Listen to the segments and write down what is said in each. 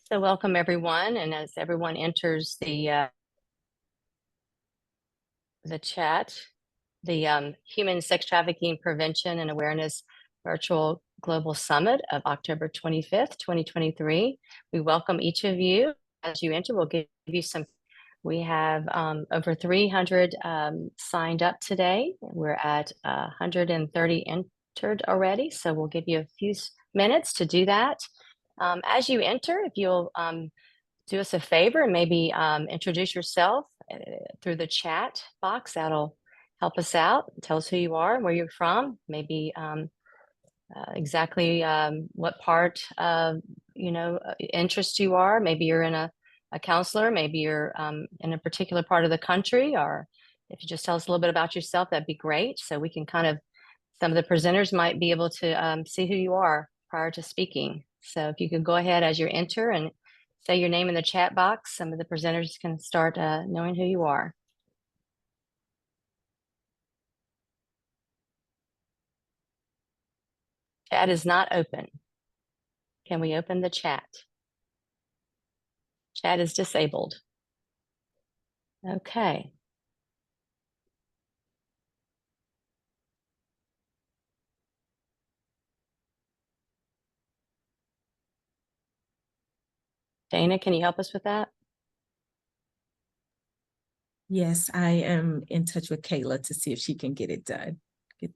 So welcome everyone, and as everyone enters the chat, the Human Sex Trafficking Prevention and Awareness Virtual Global Summit of October 25th, 2023. We welcome each of you. As you enter, we'll give you some. We have over 300 signed up today. We're at 130 entered already, so we'll give you a few minutes to do that. As you enter, if you'll do us a favor and maybe introduce yourself through the chat box. That'll help us out. Tell us who you are, where you're from, maybe exactly what part of interest you are. Maybe you're in a counselor, maybe you're in a particular part of the country, or if you just tell us a little bit about yourself, that'd be great. So we can some of the presenters might be able to see who you are prior to speaking. So if you could go ahead as you enter and say your name in the chat box, some of the presenters can start knowing who you are. Chat is not open. Can we open the chat? Chat is disabled. Okay. Dana, can you help us with that? Yes, I am in touch with Kayla to see if she can get it done.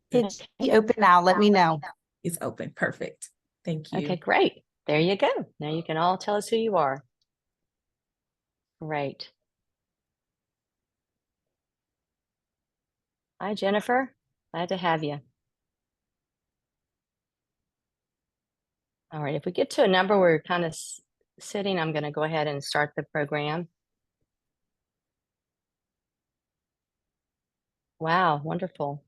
It's open now. Let me know. It's open. Perfect. Thank you. Okay, great. There you go. Now you can all tell us who you are. Great. Hi, Jennifer. Glad to have you. All right, if we get to a number where we're kind of sitting, I'm going to go ahead and start the program. Wow, wonderful.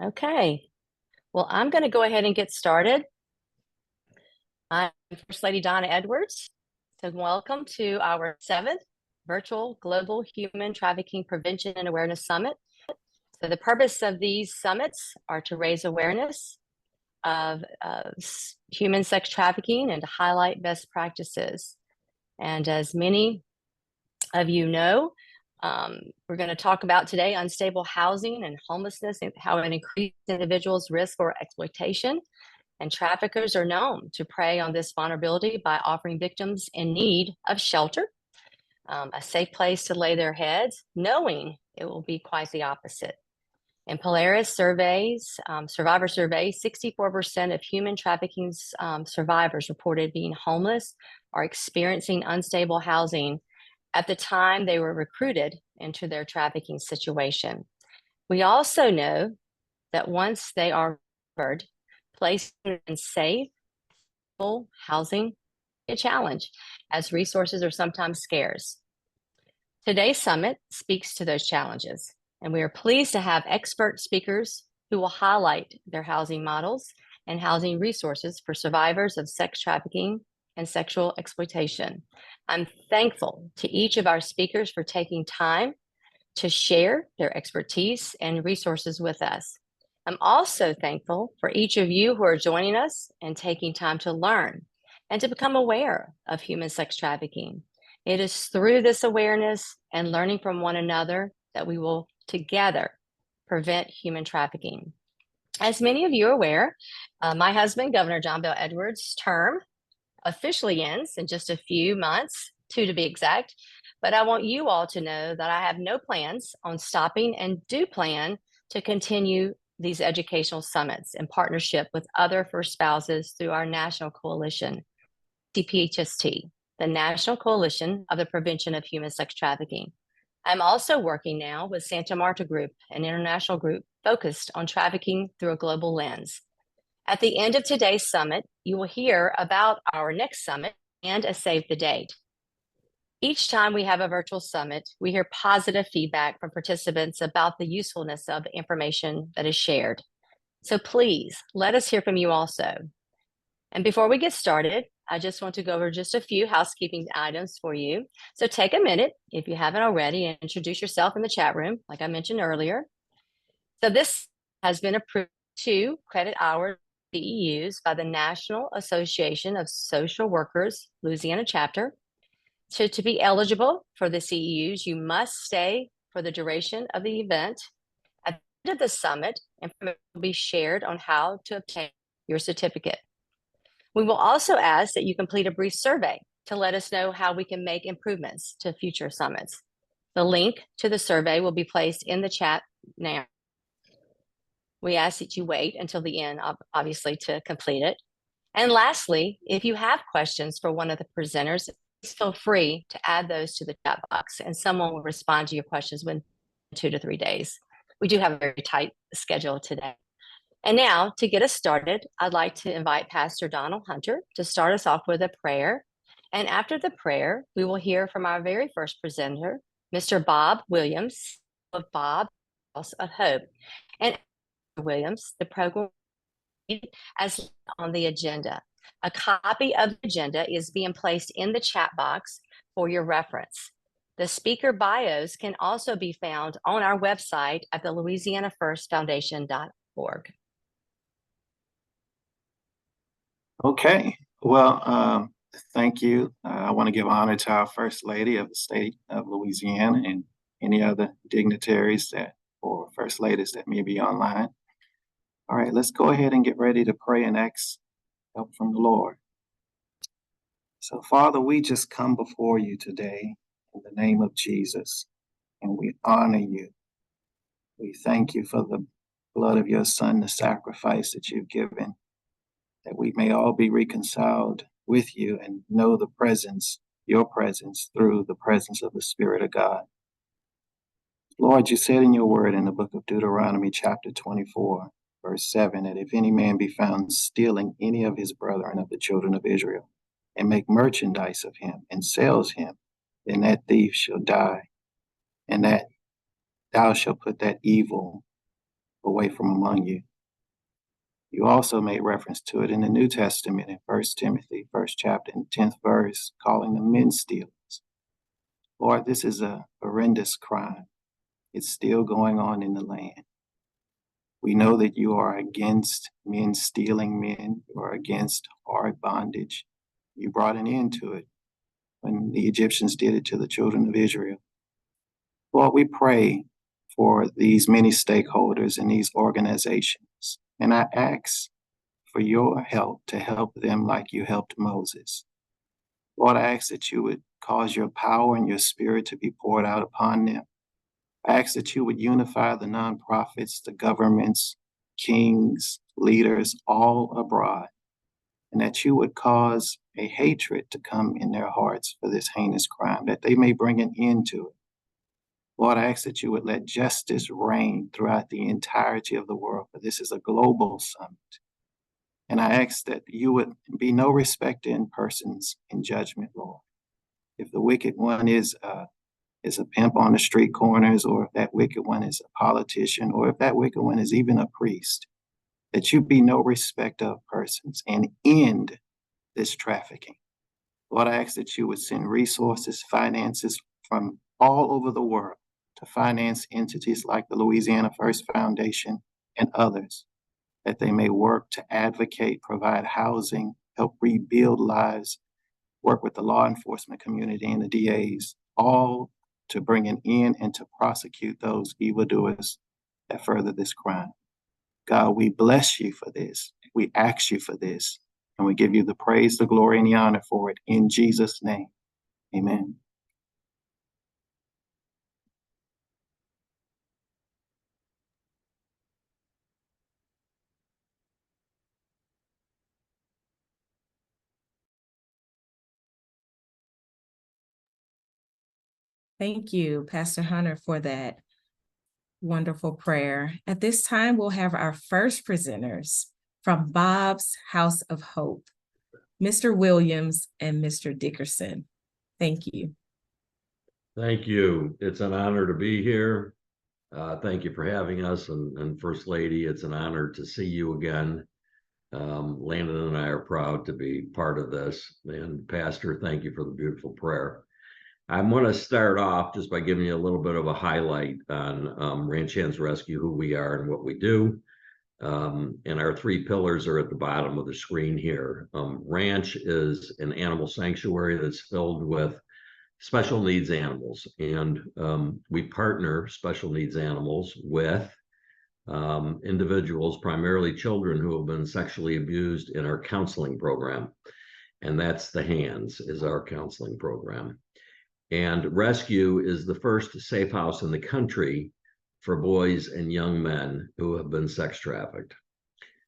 Okay. Well, I'm going to go ahead and get started. I'm First Lady Donna Edwards. So welcome to our 7th Virtual Global Human Trafficking Prevention and Awareness Summit. So the purpose of these summits are to raise awareness of human sex trafficking and to highlight best practices. And as many of you know, we're going to talk about today unstable housing and homelessness and how it increases individuals' risk for exploitation. And traffickers are known to prey on this vulnerability by offering victims in need of shelter, a safe place to lay their heads, knowing it will be quite the opposite. In Polaris surveys, survivor surveys, 64% of human trafficking survivors reported being homeless or experiencing unstable housing at the time they were recruited into their trafficking situation. We also know that once they are recovered, placed in safe housing a challenge, as resources are sometimes scarce. Today's summit speaks to those challenges, and we are pleased to have expert speakers who will highlight their housing models and housing resources for survivors of sex trafficking and sexual exploitation. I'm thankful to each of our speakers for taking time to share their expertise and resources with us. I'm also thankful for each of you who are joining us and taking time to learn and to become aware of human sex trafficking. It is through this awareness and learning from one another that we will together prevent human trafficking. As many of you are aware, my husband, Governor John Bel Edwards' term officially ends in just a few months, 2 to be exact. But I want you all to know that I have no plans on stopping and do plan to continue these educational summits in partnership with other first spouses through our national coalition, CPHST, the National Coalition of the Prevention of Human Sex Trafficking. I'm also working now with Santa Marta Group, an international group focused on trafficking through a global lens. At the end of today's summit, you will hear about our next summit and a save the date. Each time we have a virtual summit, we hear positive feedback from participants about the usefulness of the information that is shared. So please let us hear from you also. And before we get started, I just want to go over just a few housekeeping items for you. So take a minute, if you haven't already, and introduce yourself in the chat room, like I mentioned earlier. So this has been approved 2 credit hour CEUs by the National Association of Social Workers, Louisiana chapter. So to be eligible for the CEUs, you must stay for the duration of the event. At the end of the summit, information will be shared on how to obtain your certificate. We will also ask that you complete a brief survey to let us know how we can make improvements to future summits. The link to the survey will be placed in the chat now. We ask that you wait until the end, obviously, to complete it. And lastly, if you have questions for one of the presenters, please feel free to add those to the chat box and someone will respond to your questions within 2 to 3 days. We do have a very tight schedule today. And now, to get us started, I'd like to invite Pastor Donald Hunter to start us off with a prayer. And after the prayer, we will hear from our very first presenter, Mr. Bob Williams of Bob House of Hope. And Williams, the program as on the agenda. A copy of the agenda is being placed in the chat box for your reference. The speaker bios can also be found on our website at the louisianafirstfoundation.org. Okay, well, thank you. I want to give honor to our First Lady of the state of Louisiana and any other dignitaries or First Ladies that may be online. All right, let's go ahead and get ready to pray and ask help from the Lord. So, Father, we just come before you today in the name of Jesus, and we honor you. We thank you for the blood of your Son, the sacrifice that you've given, that we may all be reconciled with you and know the presence, your presence, through the presence of the Spirit of God. Lord, you said in your word in the book of Deuteronomy, chapter 24, verse 7, that if any man be found stealing any of his brethren of the children of Israel, and make merchandise of him, and sells him, then that thief shall die, and that thou shalt put that evil away from among you. You also made reference to it in the New Testament in 1 Timothy, 1st chapter and 10th verse, calling them men stealers. Lord, this is a horrendous crime. It's still going on in the land. We know that you are against men stealing men. You are against hard bondage. You brought an end to it when the Egyptians did it to the children of Israel. Lord, we pray for these many stakeholders and these organizations. And I ask for your help to help them like you helped Moses. Lord, I ask that you would cause your power and your spirit to be poured out upon them. I ask that you would unify the nonprofits, the governments, kings, leaders, all abroad, and that you would cause a hatred to come in their hearts for this heinous crime, that they may bring an end to it. Lord, I ask that you would let justice reign throughout the entirety of the world, for this is a global summit. And I ask that you would be no respecter in persons in judgment, Lord. If the wicked one is a pimp on the street corners, or if that wicked one is a politician, or if that wicked one is even a priest, that you be no respecter of persons and end this trafficking. Lord, I ask that you would send resources, finances from all over the world to finance entities like the Louisiana First Foundation and others, that they may work to advocate, provide housing, help rebuild lives, work with the law enforcement community and the DAs, all to bring an end and to prosecute those evildoers that further this crime. God, we bless you for this. We ask you for this, and we give you the praise, the glory, and the honor for it in Jesus' name. Amen. Thank you, Pastor Hunter, for that wonderful prayer. At this time, we'll have our first presenters from Bob's House of Hope, Mr. Williams and Mr. Dickerson. Thank you. Thank you. It's an honor to be here. Thank you for having us. And First Lady, it's an honor to see you again. Landon and I are proud to be part of this. And Pastor, thank you for the beautiful prayer. I want to start off just by giving you a little bit of a highlight on Ranch Hands Rescue, who we are and what we do. And our three pillars are at the bottom of the screen here. Ranch is an animal sanctuary that's filled with special needs animals, and we partner special needs animals with individuals, primarily children who have been sexually abused, in our counseling program. And that's the HANDS, is our counseling program. And Rescue is the first safe house in the country for boys and young men who have been sex trafficked.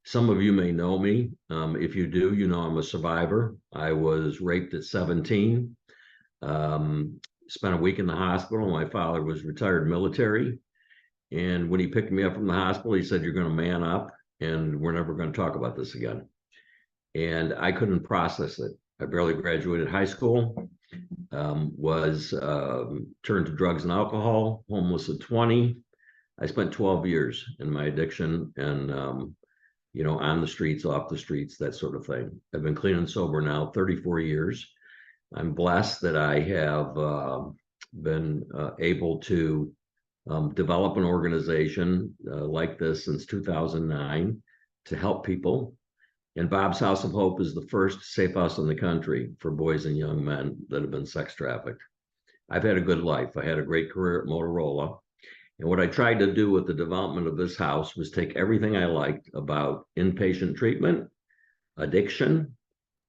Some of you may know me. If you do, you know I'm a survivor. I was raped at 17, spent a week in the hospital. My father was retired military. And when he picked me up from the hospital, he said, "You're going to man up and we're never going to talk about this again." And I couldn't process it. I barely graduated high school. Was turned to drugs and alcohol, homeless at 20. I spent 12 years in my addiction and, on the streets, off the streets, that sort of thing. I've been clean and sober now 34 years. I'm blessed that I have been able to develop an organization like this since 2009 to help people. And Bob's House of Hope is the first safe house in the country for boys and young men that have been sex trafficked. I've had a good life. I had a great career at Motorola. And what I tried to do with the development of this house was take everything I liked about inpatient treatment, addiction,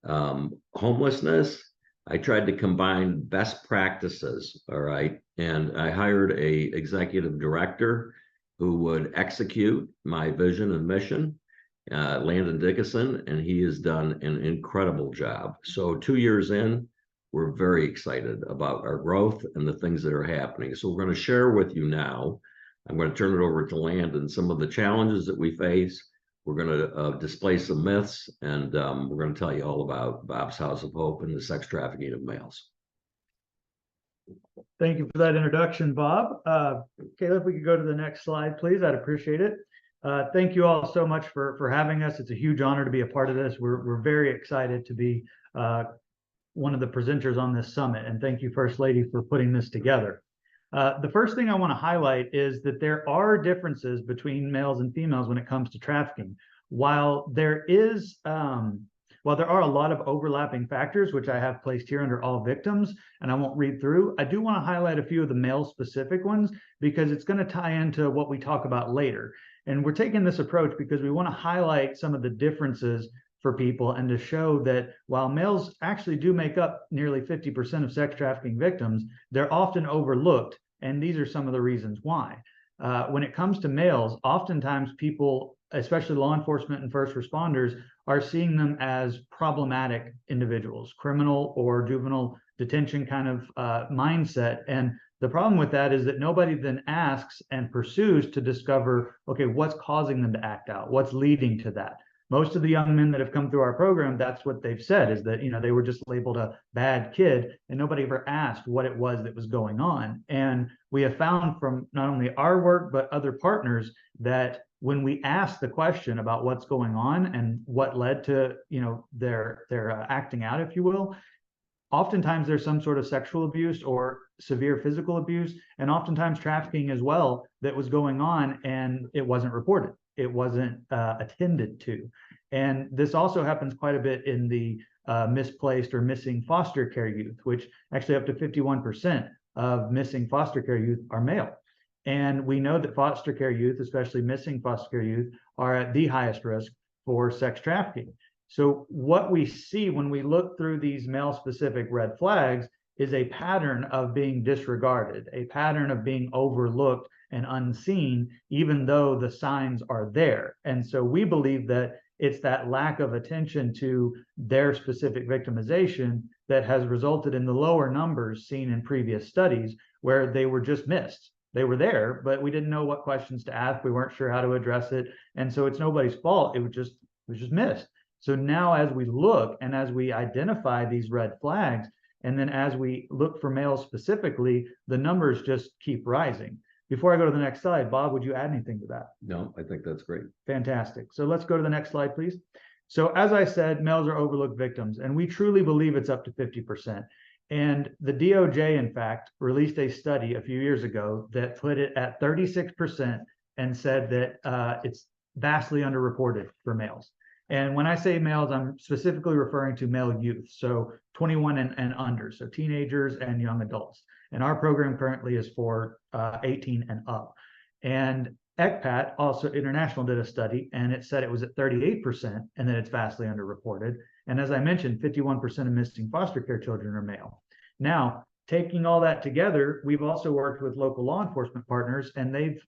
homelessness. I tried to combine best practices, all right? And I hired a executive director who would execute my vision and mission, Landon Dickerson, and he has done an incredible job. So 2 years in, we're very excited about our growth and the things that are happening. So we're going to share with you now. I'm going to turn it over to Landon, some of the challenges that we face. We're going to display some myths, and we're going to tell you all about Bob's House of Hope and the sex trafficking of males. Thank you for that introduction, Bob. Caleb, if we could go to the next slide, please, I'd appreciate it. Thank you all so much for having us. It's a huge honor to be a part of this. We're very excited to be one of the presenters on this summit, and thank you, First Lady, for putting this together. The first thing I want to highlight is that there are differences between males and females when it comes to trafficking. While there are a lot of overlapping factors, which I have placed here under all victims, and I won't read through, I do want to highlight a few of the male-specific ones because it's going to tie into what we talk about later. And we're taking this approach because we want to highlight some of the differences for people and to show that while males actually do make up nearly 50% of sex trafficking victims, they're often overlooked, and these are some of the reasons why. When it comes to males, oftentimes people, especially law enforcement and first responders, are seeing them as problematic individuals, criminal or juvenile detention kind of mindset. And the problem with that is that nobody then asks and pursues to discover, okay, what's causing them to act out? What's leading to that? Most of the young men that have come through our program, that's what they've said, is that, they were just labeled a bad kid, and nobody ever asked what it was that was going on. And we have found from not only our work, but other partners, that when we ask the question about what's going on and what led to, their acting out, if you will, oftentimes there's some sort of sexual abuse or severe physical abuse, and oftentimes trafficking as well that was going on, and it wasn't reported. It wasn't attended to. And this also happens quite a bit in the misplaced or missing foster care youth, which actually up to 51% of missing foster care youth are male. And we know that foster care youth, especially missing foster care youth, are at the highest risk for sex trafficking. So what we see when we look through these male-specific red flags is a pattern of being disregarded, a pattern of being overlooked and unseen, even though the signs are there. And so we believe that it's that lack of attention to their specific victimization that has resulted in the lower numbers seen in previous studies, where they were just missed. They were there, but we didn't know what questions to ask. We weren't sure how to address it. And so it's nobody's fault. It was just missed. So now as we look and as we identify these red flags, and then as we look for males specifically, the numbers just keep rising. Before I go to the next slide, Bob, would you add anything to that? No, I think that's great. Fantastic. So let's go to the next slide, please. So as I said, males are overlooked victims, and we truly believe it's up to 50%. And the DOJ, in fact, released a study a few years ago that put it at 36% and said that it's vastly underreported for males. And when I say males, I'm specifically referring to male youth, so 21 and under, so teenagers and young adults. And our program currently is for 18 and up. And ECPAT, also international, did a study, and it said it was at 38% and that it's vastly underreported. And as I mentioned, 51% of missing foster care children are male. Now, taking all that together, we've also worked with local law enforcement partners, and they've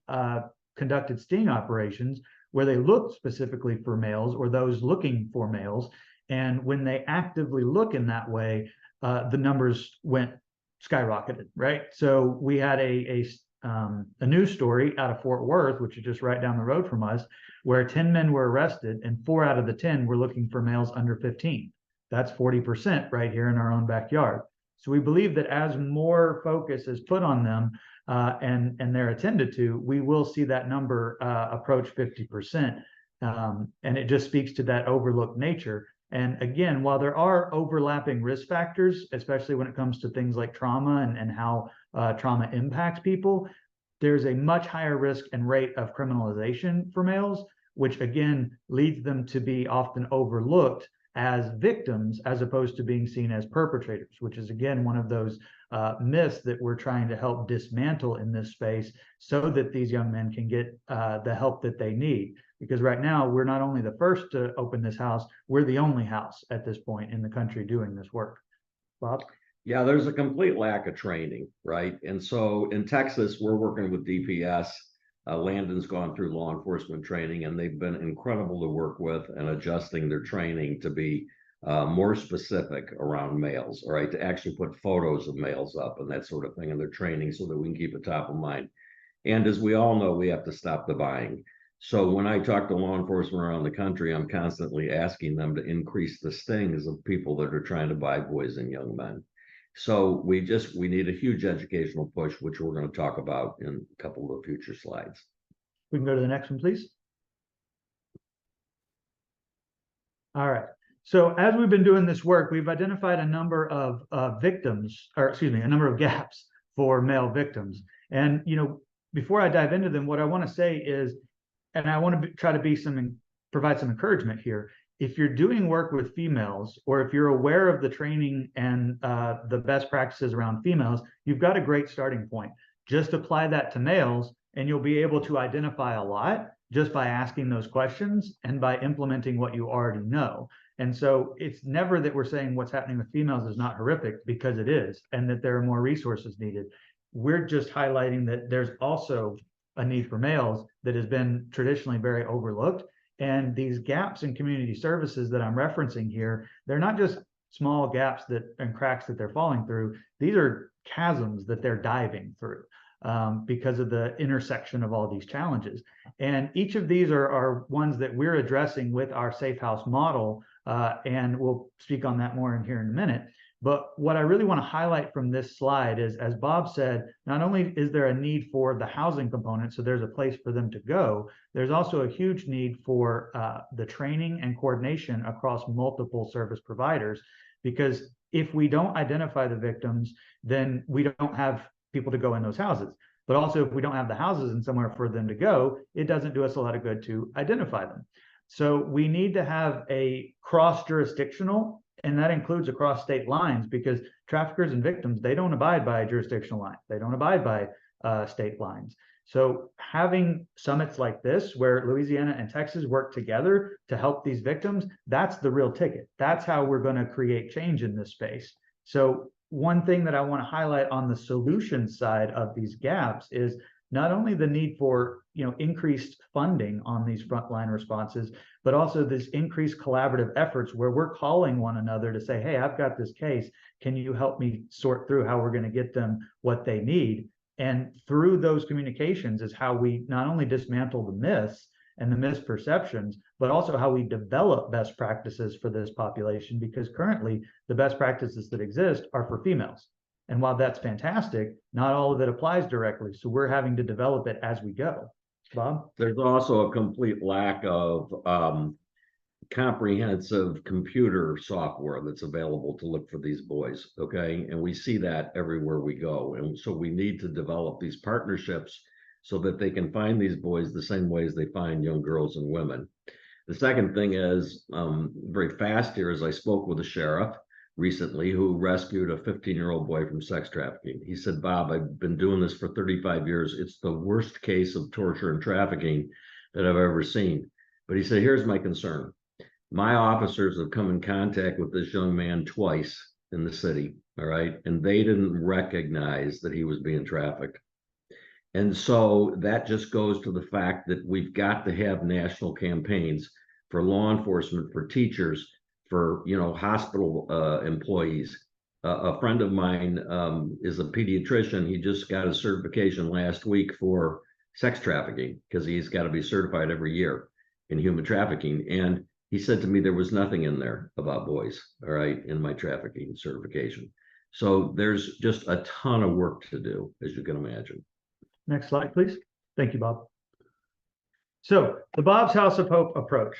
conducted sting operations where they look specifically for males or those looking for males. And when they actively look in that way, the numbers went skyrocketed, right? So we had a news story out of Fort Worth, which is just right down the road from us, where 10 men were arrested and 4 out of the 10 were looking for males under 15. That's 40% right here in our own backyard. So we believe that as more focus is put on them and they're attended to, we will see that number approach 50%. And it just speaks to that overlooked nature. And again, while there are overlapping risk factors, especially when it comes to things like trauma and how trauma impacts people, there's a much higher risk and rate of criminalization for males, which again leads them to be often overlooked as victims as opposed to being seen as perpetrators, which is again one of those myths that we're trying to help dismantle in this space so that these young men can get the help that they need. Because right now, we're not only the first to open this house, we're the only house at this point in the country doing this work. Bob? Yeah, there's a complete lack of training, right? And so in Texas, we're working with DPS. Landon's gone through law enforcement training, and they've been incredible to work with and adjusting their training to be more specific around males, all right, to actually put photos of males up and that sort of thing in their training so that we can keep it top of mind. And as we all know, we have to stop the buying. So when I talk to law enforcement around the country, I'm constantly asking them to increase the stings of people that are trying to buy boys and young men. So we need a huge educational push, which we're going to talk about in a couple of future slides. We can go to the next one, please. All right. So as we've been doing this work, we've identified a number of a number of gaps for male victims. And, you know, before I dive into them, what I want to say is, and I want to try to provide some encouragement here. If you're doing work with females, or if you're aware of the training and the best practices around females, you've got a great starting point. Just apply that to males, and you'll be able to identify a lot just by asking those questions and by implementing what you already know. And so it's never that we're saying what's happening with females is not horrific, because it is, and that there are more resources needed. We're just highlighting that there's also a need for males that has been traditionally very overlooked. And these gaps in community services that I'm referencing here, they're not just small gaps and cracks that they're falling through. These are chasms that they're diving through because of the intersection of all these challenges. And each of these are ones that we're addressing with our Safe House model, and we'll speak on that more in here in a minute. But what I really want to highlight from this slide is, as Bob said, not only is there a need for the housing component, so there's a place for them to go, there's also a huge need for the training and coordination across multiple service providers. Because if we don't identify the victims, then we don't have people to go in those houses. But also, if we don't have the houses and somewhere for them to go, it doesn't do us a lot of good to identify them. So we need to have a cross-jurisdictional, and that includes across state lines, because traffickers and victims, they don't abide by jurisdictional lines. They don't abide by state lines. So having summits like this, where Louisiana and Texas work together to help these victims, that's the real ticket. That's how we're going to create change in this space. So one thing that I want to highlight on the solution side of these gaps is not only the need for increased funding on these frontline responses, but also this increased collaborative efforts where we're calling one another to say, hey, I've got this case. Can you help me sort through how we're going to get them what they need? And through those communications is how we not only dismantle the myths and the misperceptions, but also how we develop best practices for this population, because currently the best practices that exist are for females. And while that's fantastic, not all of it applies directly. So we're having to develop it as we go. Bob? There's also a complete lack of comprehensive computer software that's available to look for these boys. Okay. And we see that everywhere we go. And so we need to develop these partnerships so that they can find these boys the same ways they find young girls and women. The second thing is very fast here, as I spoke with a sheriff recently who rescued a 15-year-old boy from sex trafficking. He said, Bob, I've been doing this for 35 years. It's the worst case of torture and trafficking that I've ever seen. But he said, here's my concern. My officers have come in contact with this young man twice in the city, all right? And they didn't recognize that he was being trafficked. And so that just goes to the fact that we've got to have national campaigns for law enforcement, for teachers, for, you know, hospital employees. A friend of mine is a pediatrician. He just got a certification last week for sex trafficking because he's got to be certified every year in human trafficking. And he said to me, there was nothing in there about boys, all right, in my trafficking certification. So there's just a ton of work to do, as you can imagine. Next slide, please. Thank you, Bob. So the Bob's House of Hope approach.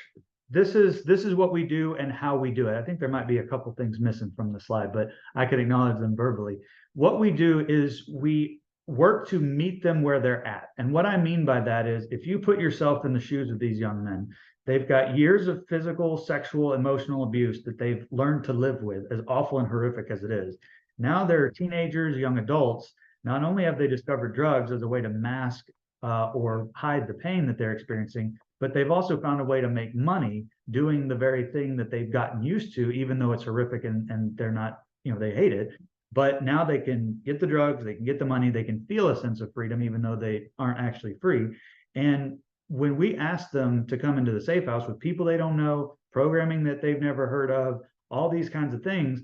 This is what we do and how we do it. I think there might be a couple things missing from the slide, but I could acknowledge them verbally. What we do is we work to meet them where they're at. And what I mean by that is if you put yourself in the shoes of these young men, they've got years of physical, sexual, emotional abuse that they've learned to live with, as awful and horrific as it is. Now they're teenagers, young adults. Not only have they discovered drugs as a way to mask or hide the pain that they're experiencing, but they've also found a way to make money doing the very thing that they've gotten used to, even though it's horrific and they're not, you know, they hate it. But now they can get the drugs, they can get the money, they can feel a sense of freedom, even though they aren't actually free. And when we ask them to come into the safe house with people they don't know, programming that they've never heard of, all these kinds of things,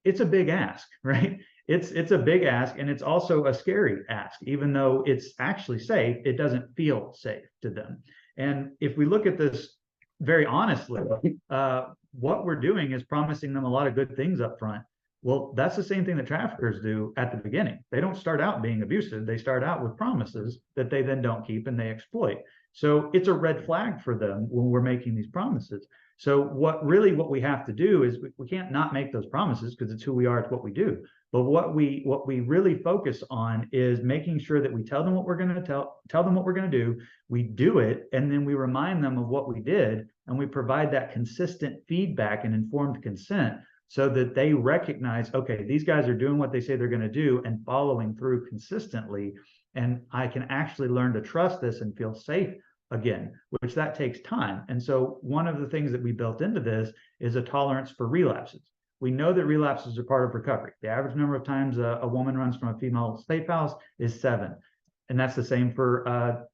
it's a big ask, right? It's a big ask, and it's also a scary ask. Even though it's actually safe, it doesn't feel safe to them. And if we look at this very honestly, what we're doing is promising them a lot of good things up front. Well, that's the same thing that traffickers do at the beginning. They don't start out being abusive. They start out with promises that they then don't keep and they exploit. So it's a red flag for them when we're making these promises. So what we have to do is we can't not make those promises because it's who we are, it's what we do. But what we really focus on is making sure that we tell them what we're going to tell them what we're going to do. We do it, and then we remind them of what we did, and we provide that consistent feedback and informed consent so that they recognize, okay, these guys are doing what they say they're going to do and following through consistently. And I can actually learn to trust this and feel safe again, which that takes time. And so one of the things that we built into this is a tolerance for relapses. We know that relapses are part of recovery. The average number of times a woman runs from a female safe house is 7. And that's the same for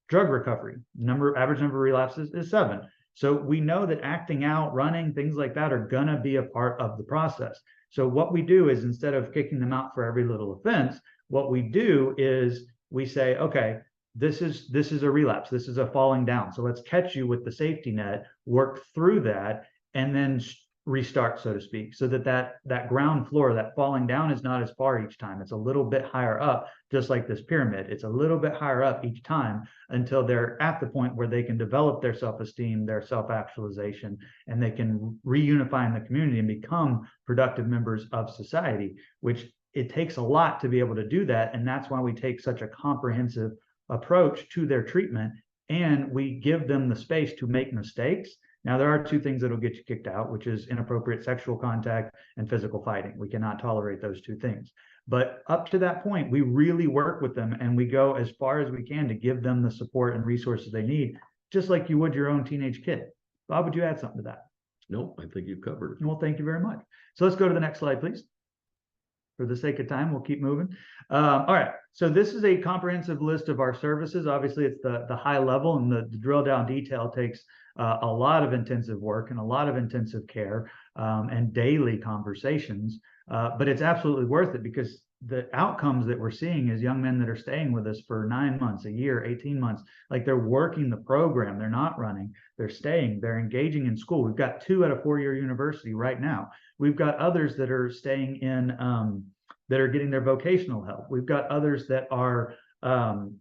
drug recovery. Average number of relapses is 7. So we know that acting out, running, things like that are gonna be a part of the process. So what we do is instead of kicking them out for every little offense, what we do is we say, okay, this is a relapse. This is a falling down. So let's catch you with the safety net, work through that, and then restart, so to speak, so that ground floor, that falling down is not as far each time. It's a little bit higher up, just like this pyramid. It's a little bit higher up each time until they're at the point where they can develop their self-esteem, their self-actualization, and they can reunify in the community and become productive members of society, which it takes a lot to be able to do that. And that's why we take such a comprehensive approach to their treatment, and we give them the space to make mistakes. Now, there are 2 things that will get you kicked out, which is inappropriate sexual contact and physical fighting. We cannot tolerate those 2 things. But up to that point, we really work with them, and we go as far as we can to give them the support and resources they need, just like you would your own teenage kid. Bob, would you add something to that? No, I think you've covered it. Well, thank you very much. So let's go to the next slide, please. For the sake of time, we'll keep moving. All right, so this is a comprehensive list of our services. Obviously, it's the high level, and the drill down detail takes a lot of intensive work and a lot of intensive care and daily conversations. But it's absolutely worth it because the outcomes that we're seeing is young men that are staying with us for 9 months, a year, 18 months, like they're working the program. They're not running, they're staying, they're engaging in school. We've got 2 at a 4-year university right now. We've got others that are staying in, that are getting their vocational help. We've got others that are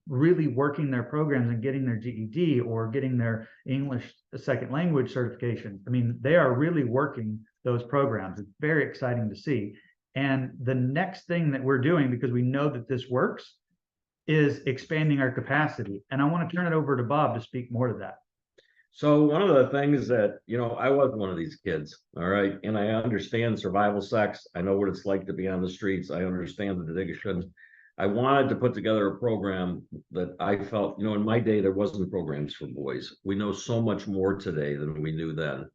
really working their programs and getting their GED or getting their English second language certification. I mean, they are really working those programs. It's very exciting to see. And the next thing that we're doing, because we know that this works, is expanding our capacity. And I want to turn it over to Bob to speak more to that. So one of the things that, I was one of these kids, all right, and I understand survival sex. I know what it's like to be on the streets. I understand the addiction. I wanted to put together a program that I felt, in my day, there wasn't programs for boys. We know so much more today than we knew then.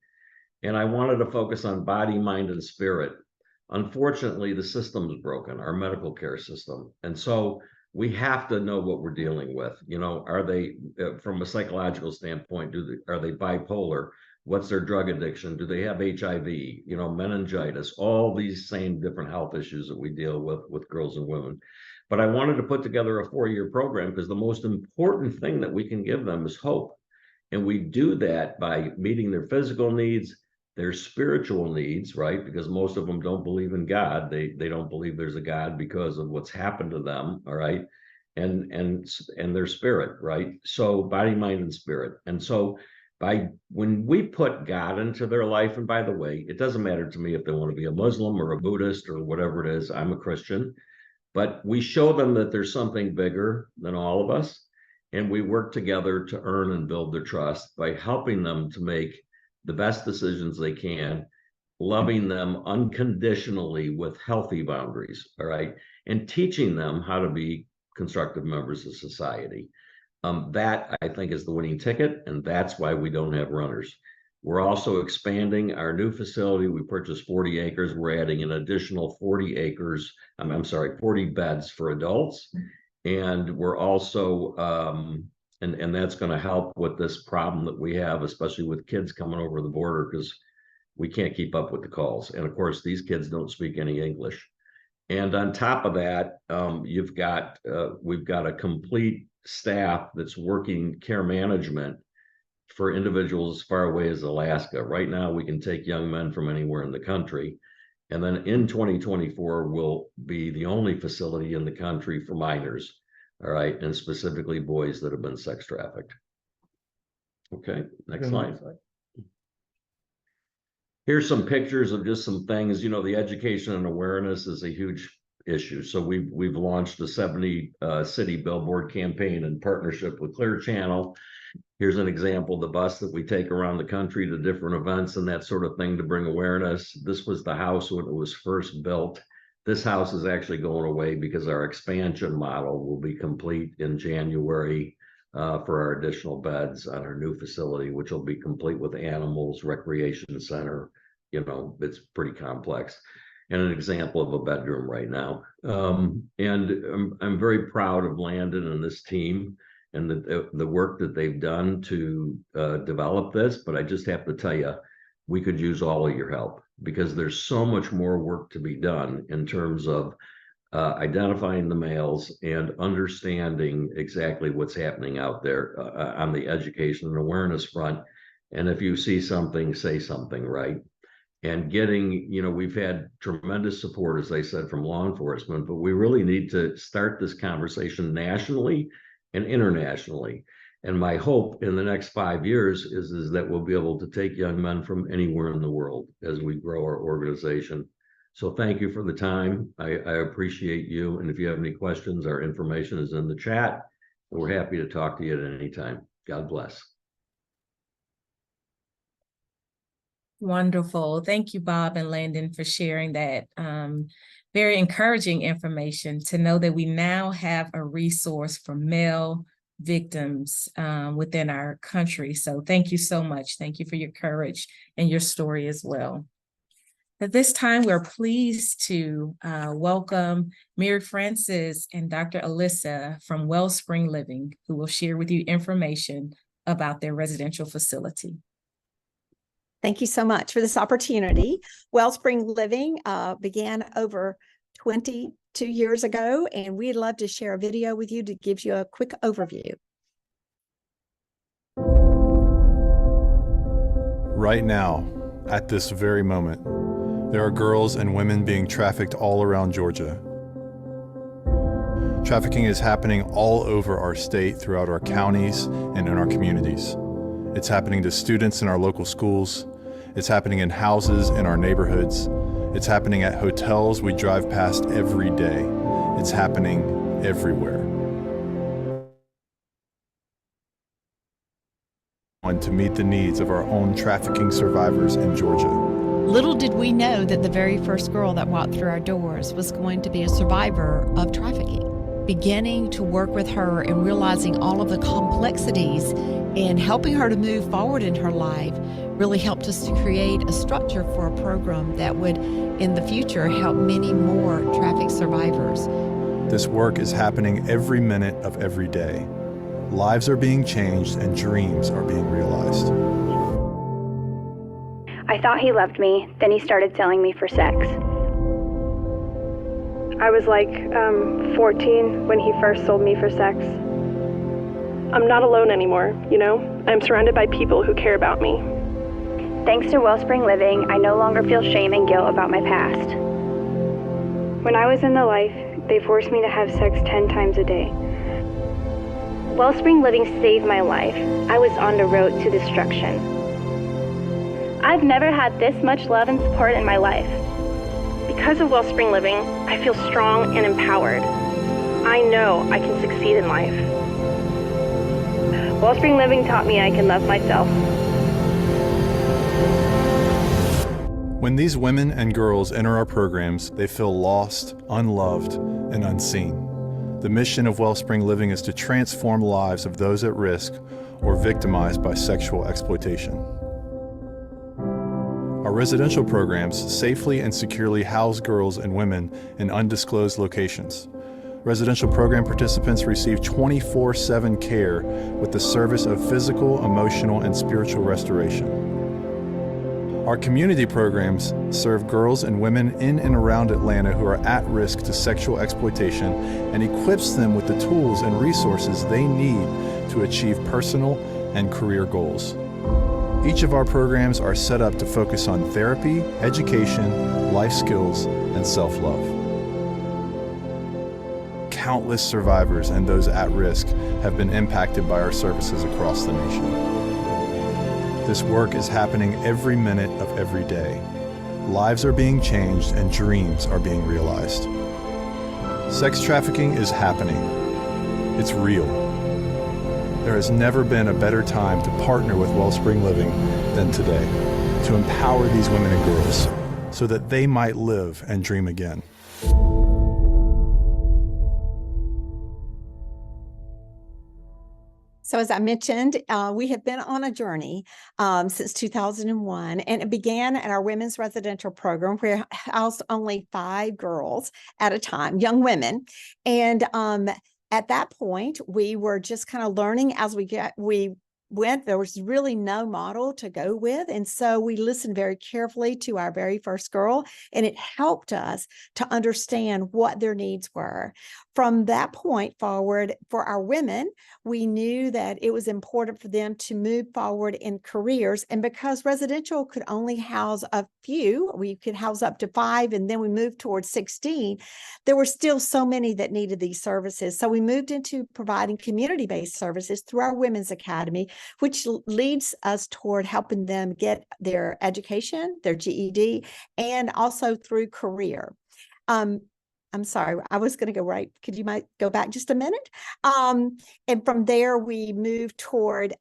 And I wanted to focus on body, mind, and spirit. Unfortunately, the system's broken, our medical care system. And so we have to know what we're dealing with. Are they, from a psychological standpoint, are they bipolar? What's their drug addiction? Do they have HIV, meningitis, all these same different health issues that we deal with girls and women. But I wanted to put together a 4-year program because the most important thing that we can give them is hope. And we do that by meeting their physical needs, their spiritual needs, right? Because most of them don't believe in God. They don't believe there's a God because of what's happened to them, all right? And their spirit, right? So body, mind, and spirit. And so when we put God into their life, and by the way, it doesn't matter to me if they want to be a Muslim or a Buddhist or whatever it is, I'm a Christian, but we show them that there's something bigger than all of us. And we work together to earn and build their trust by helping them to make the best decisions they can, loving them unconditionally with healthy boundaries, all right? And teaching them how to be constructive members of society. That, I think, is the winning ticket, and that's why we don't have runners. We're also expanding our new facility. We purchased 40 acres. We're adding an additional 40 acres, 40 beds for adults. And we're also, and that's going to help with this problem that we have, especially with kids coming over the border, because we can't keep up with the calls. And of course, these kids don't speak any English. And on top of that, we've got a complete staff that's working care management for individuals as far away as Alaska. Right now, we can take young men from anywhere in the country. And then in 2024, we'll be the only facility in the country for minors, all right, and specifically boys that have been sex trafficked. Okay, next slide. Here's some pictures of just some things. The education and awareness is a huge issue. So we've launched a 70 city billboard campaign in partnership with Clear Channel. Here's an example, the bus that we take around the country to different events and that sort of thing to bring awareness. This was the house when it was first built. This house is actually going away because our expansion model will be complete in January for our additional beds on our new facility, which will be complete with animals, recreation center. It's pretty complex. And an example of a bedroom right now. And I'm very proud of Landon and this team and the work that they've done to develop this. But I just have to tell you, we could use all of your help because there's so much more work to be done in terms of identifying the males and understanding exactly what's happening out there on the education and awareness front. And if you see something, say something, right? And getting, we've had tremendous support, as I said, from law enforcement, but we really need to start this conversation nationally and internationally. And my hope in the next 5 years is that we'll be able to take young men from anywhere in the world as we grow our organization. So thank you for the time. I appreciate you. And if you have any questions, our information is in the chat. We're happy to talk to you at any time. God bless. Wonderful. Thank you, Bob and Landon, for sharing that very encouraging information to know that we now have a resource for male victims within our country. So thank you so much. Thank you for your courage and your story as well. At this time, we're pleased to welcome Mary Francis and Dr. Alyssa from Wellspring Living, who will share with you information about their residential facility. Thank you so much for this opportunity. Wellspring Living began over 22 2 years ago, and we'd love to share a video with you that gives you a quick overview. Right now, at this very moment, there are girls and women being trafficked all around Georgia. Trafficking is happening all over our state, throughout our counties, and in our communities. It's happening to students in our local schools. It's happening in houses in our neighborhoods. It's happening at hotels we drive past every day. It's happening everywhere. To meet the needs of our own trafficking survivors in Georgia. Little did we know that the very first girl that walked through our doors was going to be a survivor of trafficking. Beginning to work with her and realizing all of the complexities and helping her to move forward in her life really helped us to create a structure for a program that would, in the future, help many more traffic survivors. This work is happening every minute of every day. Lives are being changed and dreams are being realized. I thought he loved me, then he started selling me for sex. I was like 14 when he first sold me for sex. I'm not alone anymore, you know? I'm surrounded by people who care about me. Thanks to Wellspring Living, I no longer feel shame and guilt about my past. When I was in the life, they forced me to have sex 10 times a day. Wellspring Living saved my life. I was on the road to destruction. I've never had this much love and support in my life. Because of Wellspring Living, I feel strong and empowered. I know I can succeed in life. Wellspring Living taught me I can love myself. When these women and girls enter our programs, they feel lost, unloved, and unseen. The mission of Wellspring Living is to transform lives of those at risk or victimized by sexual exploitation. Our residential programs safely and securely house girls and women in undisclosed locations. Residential program participants receive 24/7 care with the service of physical, emotional, and spiritual restoration. Our community programs serve girls and women in and around Atlanta who are at risk to sexual exploitation and equips them with the tools and resources they need to achieve personal and career goals. Each of our programs are set up to focus on therapy, education, life skills, and self-love. Countless survivors and those at risk have been impacted by our services across the nation. This work is happening every minute of every day. Lives are being changed and dreams are being realized. Sex trafficking is happening. It's real. There has never been a better time to partner with Wellspring Living than today, to empower these women and girls so that they might live and dream again. So as I mentioned, we have been on a journey since 2001, and it began at our women's residential program where we housed only 5 girls at a time, young women. And at that point, we were just kind of learning as we went. There was really no model to go with. And so we listened very carefully to our very first girl, and it helped us to understand what their needs were. From that point forward, for our women, we knew that it was important for them to move forward in careers. And because residential could only house a few, we could house up to 5, and then we moved towards 16, there were still so many that needed these services. So we moved into providing community-based services through our Women's Academy, which leads us toward helping them get their education, their GED, and also through career. I'm sorry, I was going to go right. Could you might go back just a minute? And from there, we moved toward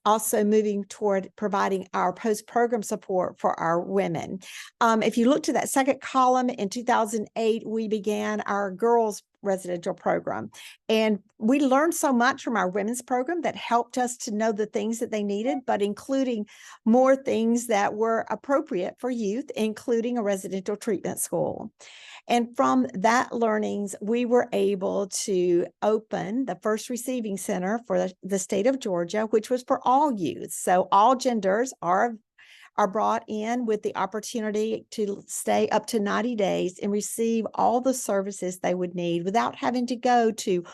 also moving toward providing our post-program support for our women. If you look to that second column, in 2008, we began our girls residential program. And we learned so much from our women's program that helped us to know the things that they needed, but including more things that were appropriate for youth, including a residential treatment school. And from that learnings, we were able to open the first receiving center for the state of Georgia, which was for all youth. So all genders are are brought in with the opportunity to stay up to 90 days and receive all the services they would need without having to go to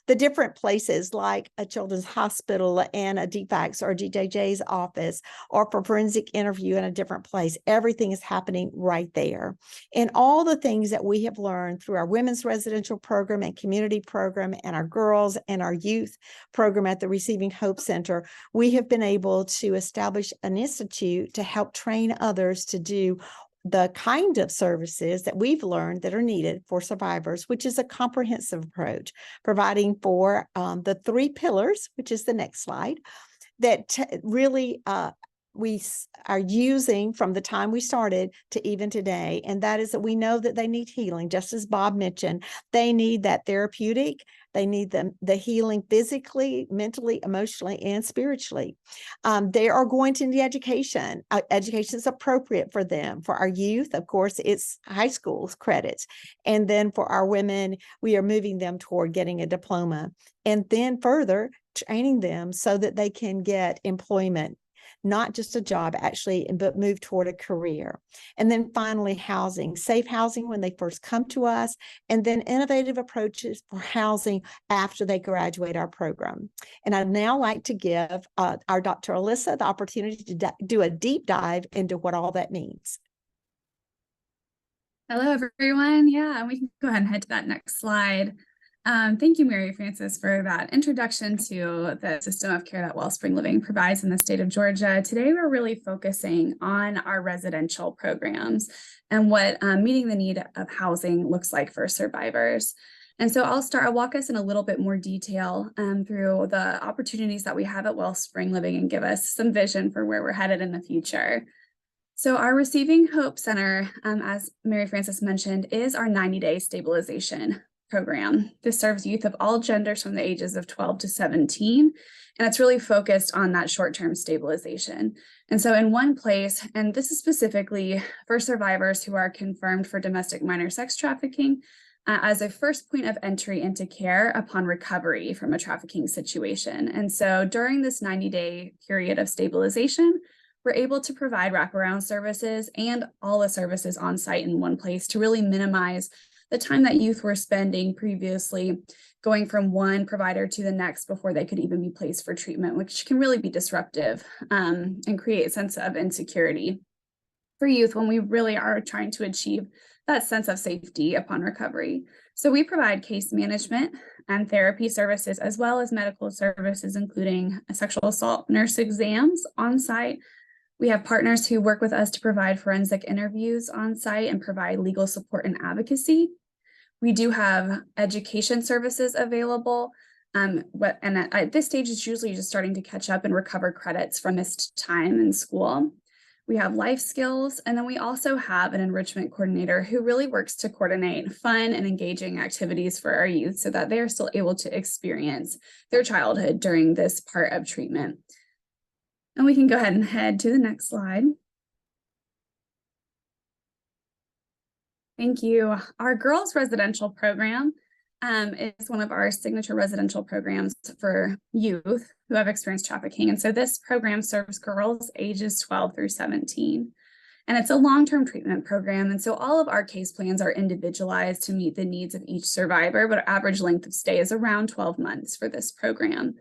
the different places like a children's hospital and a DFACS or a DJJ's office, or for forensic interview in a different place. Everything is happening right there. And all the things that we have learned through our women's residential program and community program and our girls and our youth program at the Receiving Hope Center, we have been able to establish an institute to help train others to do the kind of services that we've learned that are needed for survivors, which is a comprehensive approach, providing for the 3 pillars, which is the next slide, that really we are using from the time we started to even today. And that is that we know that they need healing, just as Bob mentioned. They need that therapeutic. They need the healing physically, mentally, emotionally, and spiritually. They are going to need education. Education is appropriate for them. For our youth, of course, it's high school credits. And then for our women, we are moving them toward getting a diploma. And then further, training them so that they can get employment, not just a job actually, but move toward a career. And then finally, housing, safe housing when they first come to us, and then innovative approaches for housing after they graduate our program. And I'd now like to give our Dr. Alyssa the opportunity to do a deep dive into what all that means. Hello, everyone. Yeah, we can go ahead and head to that next slide. Thank you, Mary Frances, for that introduction to the system of care that Wellspring Living provides in the state of Georgia. Today, we're really focusing on our residential programs and what meeting the need of housing looks like for survivors. And so I'll walk us in a little bit more detail through the opportunities that we have at Wellspring Living and give us some vision for where we're headed in the future. So our Receiving Hope Center, as Mary Frances mentioned, is our 90-day stabilization program. This serves youth of all genders from the ages of 12 to 17, and it's really focused on that short-term stabilization. And so in one place, and this is specifically for survivors who are confirmed for domestic minor sex trafficking, as a first point of entry into care upon recovery from a trafficking situation. And so during this 90-day period of stabilization, we're able to provide wraparound services and all the services on site in one place to really minimize the time that youth were spending previously going from one provider to the next before they could even be placed for treatment, which can really be disruptive and create a sense of insecurity for youth when we really are trying to achieve that sense of safety upon recovery. So we provide case management and therapy services, as well as medical services, including sexual assault nurse exams on site. We have partners who work with us to provide forensic interviews on site and provide legal support and advocacy. We do have education services available, and at this stage, it's usually just starting to catch up and recover credits from missed time in school. We have life skills, and then we also have an enrichment coordinator who really works to coordinate fun and engaging activities for our youth so that they are still able to experience their childhood during this part of treatment. And we can go ahead and head to the next slide. Thank you. Our girls residential program is one of our signature residential programs for youth who have experienced trafficking. And so this program serves girls ages 12 through 17. And it's a long-term treatment program. And so all of our case plans are individualized to meet the needs of each survivor, but our average length of stay is around 12 months for this program.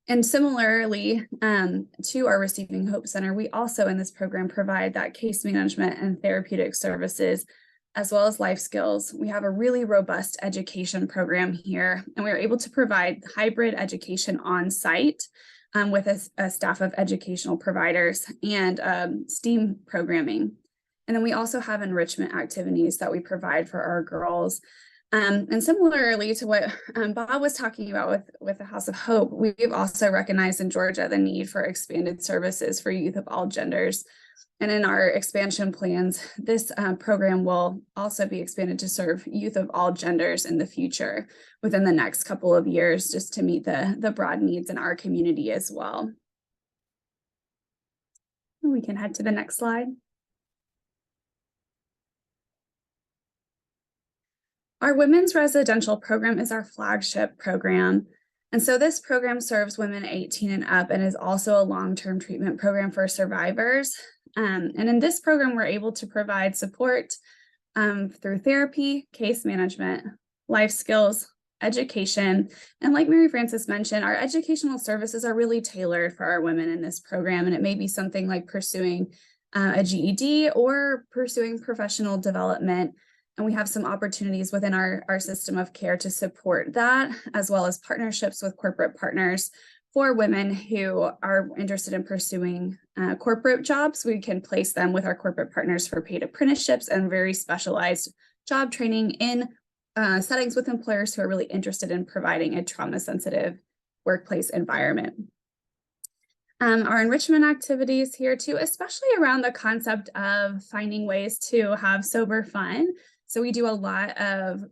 And similarly to our Receiving Hope Center, we also in this program provide that case management and therapeutic services, as well as life skills. We have a really robust education program here, and we are able to provide hybrid education on site with a staff of educational providers and STEAM programming. And then we also have enrichment activities that we provide for our girls. And similarly to what Bob was talking about with the House of Hope, we've also recognized in Georgia the need for expanded services for youth of all genders. And in our expansion plans, this program will also be expanded to serve youth of all genders in the future within the next couple of years, just to meet the broad needs in our community as well. We can head to the next slide. Our women's residential program is our flagship program. And so this program serves women 18 and up and is also a long-term treatment program for survivors. And in this program, we're able to provide support through therapy, case management, life skills, education. And like Mary Frances mentioned, our educational services are really tailored for our women in this program. And it may be something like pursuing a GED or pursuing professional development. And we have some opportunities within our system of care to support that, as well as partnerships with corporate partners for women who are interested in pursuing corporate jobs. We can place them with our corporate partners for paid apprenticeships and very specialized job training in settings with employers who are really interested in providing a trauma-sensitive workplace environment. Our enrichment activities here too, especially around the concept of finding ways to have sober fun. So we do a lot of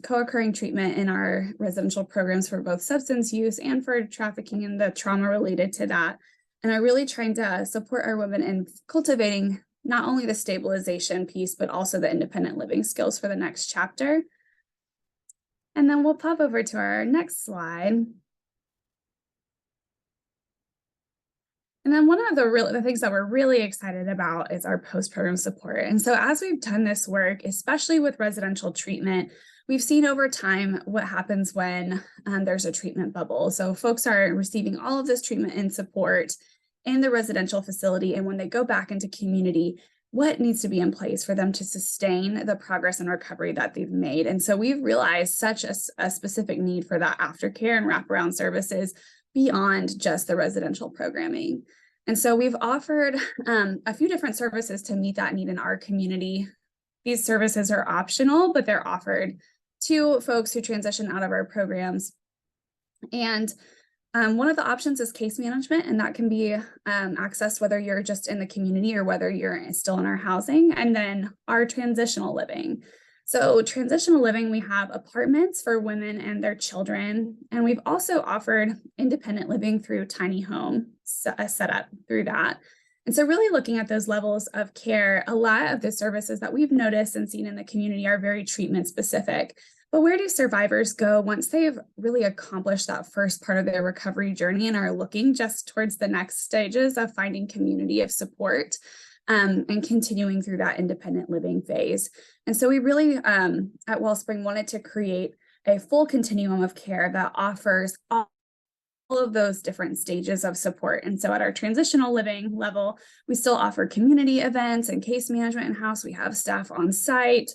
co-occurring treatment in our residential programs for both substance use and for trafficking and the trauma related to that. And are really trying to support our women in cultivating not only the stabilization piece, but also the independent living skills for the next chapter. And then we'll pop over to our next slide. And then one of the things that we're really excited about is our post-program support. And so as we've done this work, especially with residential treatment, we've seen over time what happens when there's a treatment bubble. So folks are receiving all of this treatment and support in the residential facility. And when they go back into community, what needs to be in place for them to sustain the progress and recovery that they've made. And so we've realized such a specific need for that aftercare and wraparound services beyond just the residential programming. And so we've offered a few different services to meet that need in our community. These services are optional, but they're offered to folks who transition out of our programs. And one of the options is case management, and that can be accessed whether you're just in the community or whether you're still in our housing. And then our transitional living. So transitional living, we have apartments for women and their children. And we've also offered independent living through tiny home setup through that. And so really looking at those levels of care, a lot of the services that we've noticed and seen in the community are very treatment specific. But where do survivors go once they've really accomplished that first part of their recovery journey and are looking just towards the next stages of finding community of support and continuing through that independent living phase? And so we really at Wellspring wanted to create a full continuum of care that offers all of those different stages of support. And so at our transitional living level, we still offer community events and case management in-house. We have staff on site,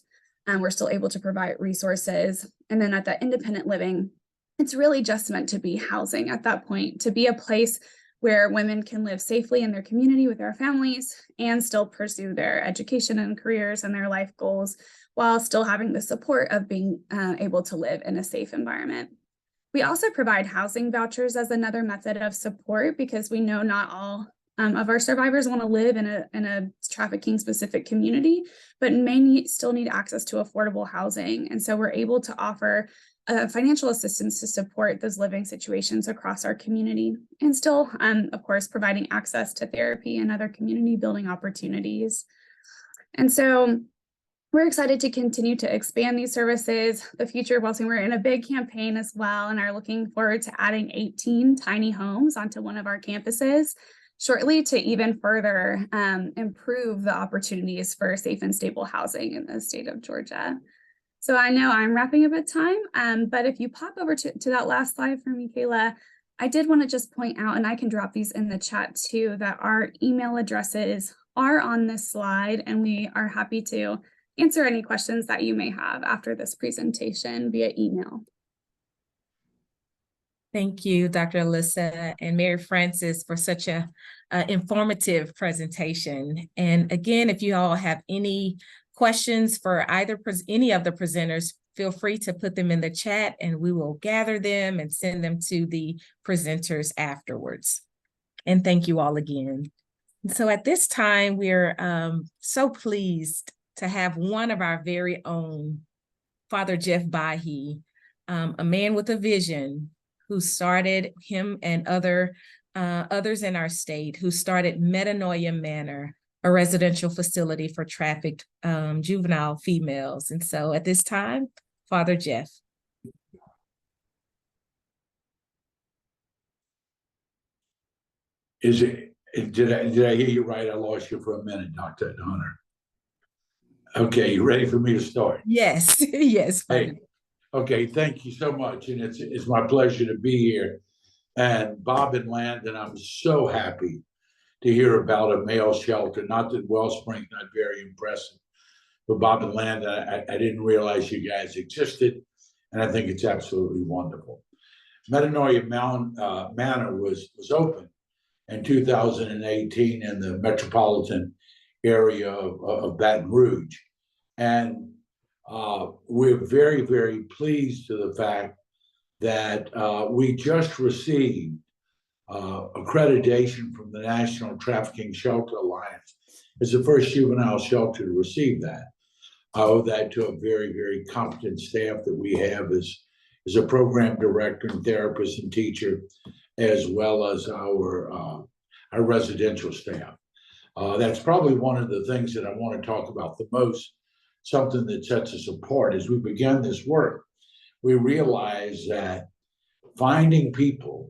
and we're still able to provide resources. And then at that independent living, it's really just meant to be housing at that point, to be a place where women can live safely in their community with their families and still pursue their education and careers and their life goals while still having the support of being able to live in a safe environment. We also provide housing vouchers as another method of support because we know not all of our survivors want to live in a trafficking specific community, but may still need access to affordable housing. And so we're able to offer financial assistance to support those living situations across our community and still, of course, providing access to therapy and other community building opportunities. And so we're excited to continue to expand these services. The future of Wellspring, we're in a big campaign as well and are looking forward to adding 18 tiny homes onto one of our campuses shortly to even further improve the opportunities for safe and stable housing in the state of Georgia. So I know I'm wrapping up at time, but if you pop over to that last slide for me, Kayla, I did want to just point out, and I can drop these in the chat too, that our email addresses are on this slide, and we are happy to answer any questions that you may have after this presentation via email. Thank you, Dr. Alyssa and Mary Frances, for such a informative presentation. And again, if you all have any questions for any of the presenters, feel free to put them in the chat and we will gather them and send them to the presenters afterwards. And thank you all again. So at this time, we're so pleased to have one of our very own, Father Jeff Bahi, a man with a vision who started, him and others in our state, who started Metanoia Manor, a residential facility for trafficked juvenile females. And so at this time, Father Jeff. Is it Did I hear you right? I lost you for a minute, Dr. Hunter. Okay, you ready for me to start? Yes, yes. Hey, okay, thank you so much. And it's my pleasure to be here. And Bob and Landon, I'm so happy to hear about a male shelter. Not that Wellspring's not very impressive, but Bob and Landon, I didn't realize you guys existed. And I think it's absolutely wonderful. Metanoia Manor was open in 2018 in the metropolitan area of Baton Rouge. And we're very, very pleased to the fact that we just received accreditation from the National Trafficking Shelter Alliance as the first juvenile shelter to receive that. I owe that to a very, very competent staff that we have as a program director and therapist and teacher, as well as our residential staff. That's probably one of the things that I want to talk about the most, something that sets us apart. As we began this work, we realized that finding people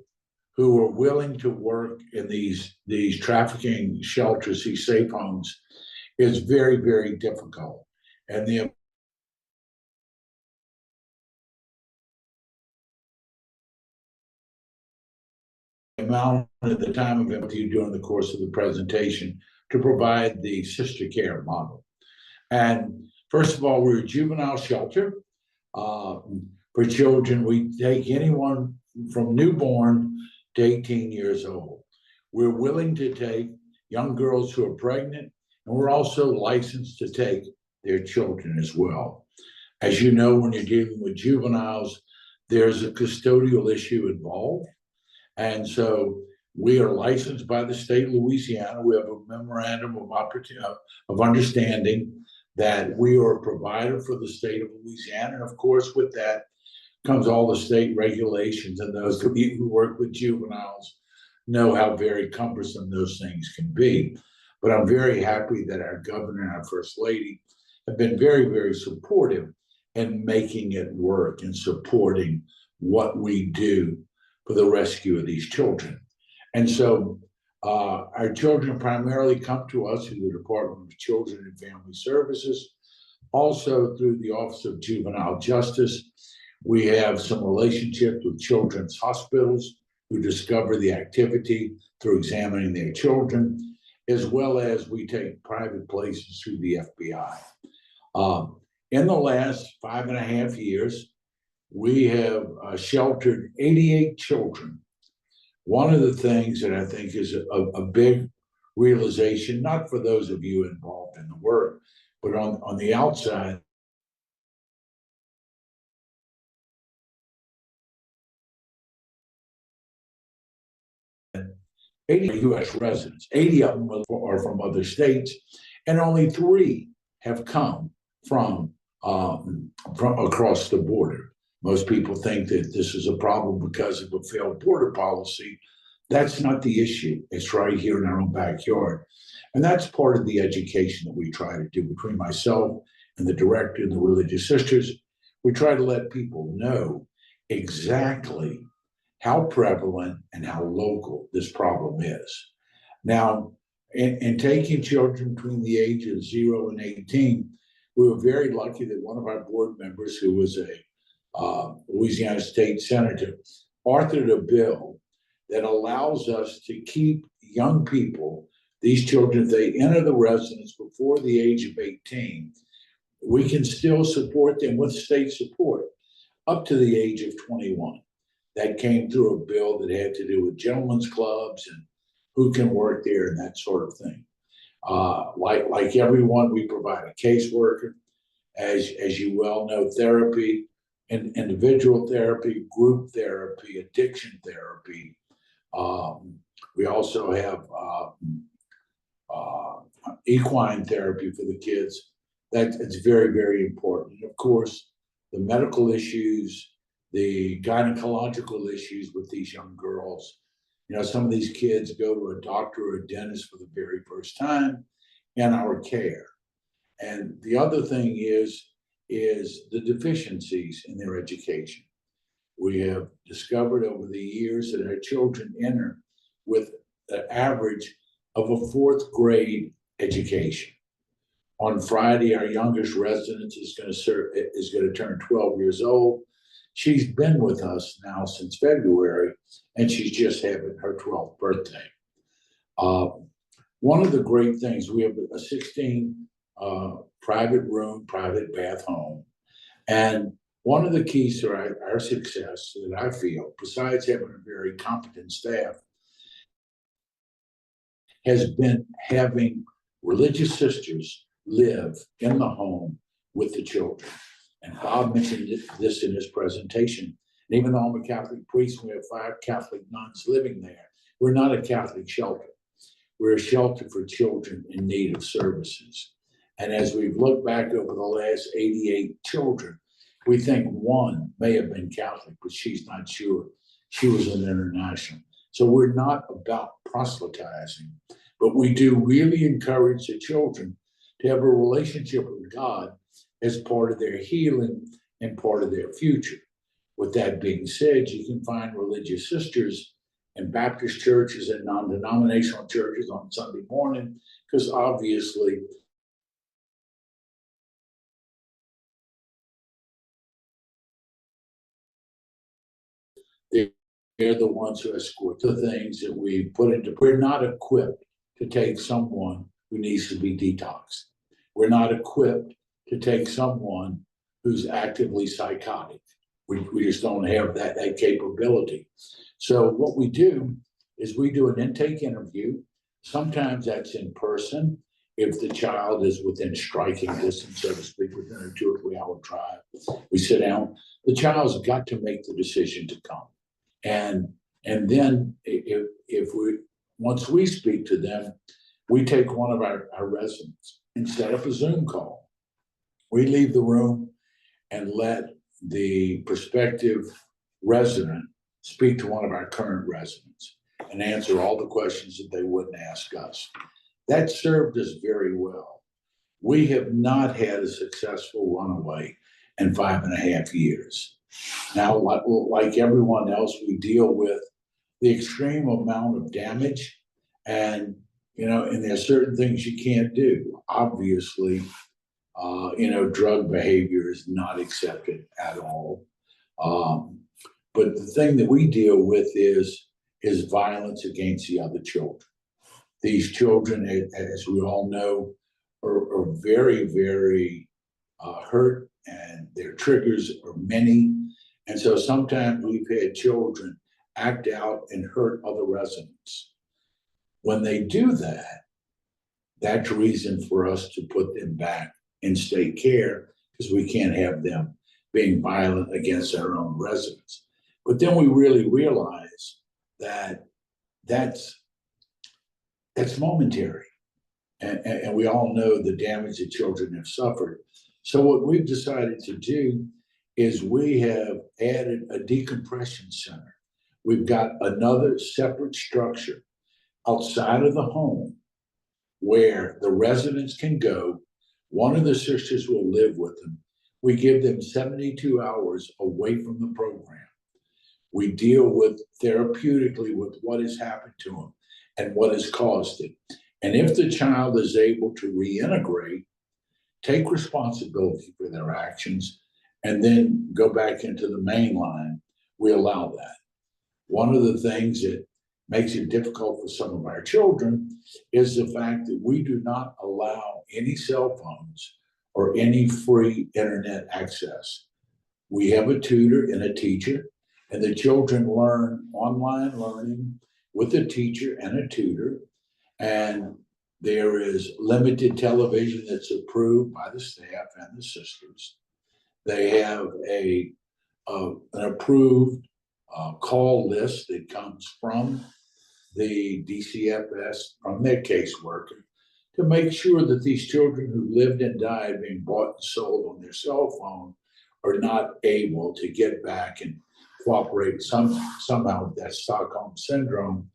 who are willing to work in these trafficking shelters, these safe homes, is very, very difficult. And the amount at the time of it you during the course of the presentation to provide the sister care model. And first of all, we're a juvenile shelter for children. We take anyone from newborn to 18 years old. We're willing to take young girls who are pregnant, and we're also licensed to take their children as well. As you know, when you're dealing with juveniles, there's a custodial issue involved. And so we are licensed by the state of Louisiana. We have a memorandum of understanding that we are a provider for the state of Louisiana. And of course, with that comes all the state regulations, and those who work with juveniles know how very cumbersome those things can be. But I'm very happy that our governor and our first lady have been very, very supportive in making it work and supporting what we do for the rescue of these children. And so our children primarily come to us through the Department of Children and Family Services, also through the Office of Juvenile Justice. We have some relationships with children's hospitals who discover the activity through examining their children, as well as we take private places through the FBI. In the last 5.5 years, we have sheltered 88 children. One of the things that I think is a big realization, not for those of you involved in the work, but on the outside, U.S. residents, 80 of them are from other states, and only 3 have come from across the border. Most people think that this is a problem because of a failed border policy. That's not the issue. It's right here in our own backyard. And that's part of the education that we try to do between myself and the director and the religious sisters. We try to let people know exactly how prevalent and how local this problem is. Now, in taking children between the ages of 0 and 18, we were very lucky that one of our board members, who was a Louisiana state senator, authored a bill that allows us to keep young people, these children, if they enter the residence before the age of 18, we can still support them with state support up to the age of 21. That came through a bill that had to do with gentlemen's clubs and who can work there and that sort of thing. Like everyone, we provide a caseworker, as you well know, therapy, and individual therapy, group therapy, addiction therapy. We also have equine therapy for the kids. It's very, very important. And of course, the medical issues, the gynecological issues with these young girls. You know, some of these kids go to a doctor or a dentist for the very first time in our care. And the other thing is the deficiencies in their education. We have discovered over the years that our children enter with an average of a fourth grade education. On Friday, our youngest resident is going to turn 12 years old. She's been with us now since February, and she's just having her 12th birthday. One of the great things, we have a 16 private room, private bath home. And one of the keys to our success that I feel, besides having a very competent staff, has been having religious sisters live in the home with the children. And Bob mentioned this in his presentation. And even though I'm a Catholic priest, we have 5 Catholic nuns living there. We're not a Catholic shelter. We're a shelter for children in need of services. And as we've looked back over the last 88 children, we think one may have been Catholic, but she's not sure. She was an international. So we're not about proselytizing, but we do really encourage the children to have a relationship with God as part of their healing and part of their future. With that being said, you can find religious sisters in Baptist churches and non-denominational churches on Sunday morning, because obviously they're the ones who escort the things that we put into. We're not equipped to take someone who needs to be detoxed. We're not equipped to take someone who's actively psychotic. We just don't have that capability. So what we do is we do an intake interview. Sometimes that's in person. If the child is within striking distance, so to speak, within a 2 or 3 hour drive, we sit down. The child's got to make the decision to come. And then once we speak to them, we take one of our residents and set up a Zoom call. We leave the room and let the prospective resident speak to one of our current residents and answer all the questions that they wouldn't ask us. That served us very well. We have not had a successful runaway in 5.5 years. Now, like everyone else, we deal with the extreme amount of damage, and there's certain things you can't do. Obviously, drug behavior is not accepted at all. But the thing that we deal with is violence against the other children. These children, as we all know, are very, very hurt, and their triggers are many. And so sometimes we've had children act out and hurt other residents. When they do that, that's reason for us to put them back in state care, because we can't have them being violent against our own residents. But then we really realize that that's momentary. And we all know the damage that children have suffered. So what we've decided to do is we have added a decompression center. We've got another separate structure outside of the home where the residents can go. One of the sisters will live with them. We give them 72 hours away from the program. We deal with therapeutically with what has happened to them and what has caused it. And if the child is able to reintegrate, take responsibility for their actions, and then go back into the main line, we allow that. One of the things that makes it difficult for some of our children is the fact that we do not allow any cell phones or any free internet access. We have a tutor and a teacher, and the children learn online learning with a teacher and a tutor. And there is limited television that's approved by the staff and the sisters. They have an approved call list that comes from the DCFS, from their caseworker, to make sure that these children who lived and died being bought and sold on their cell phone are not able to get back and cooperate somehow with that Stockholm syndrome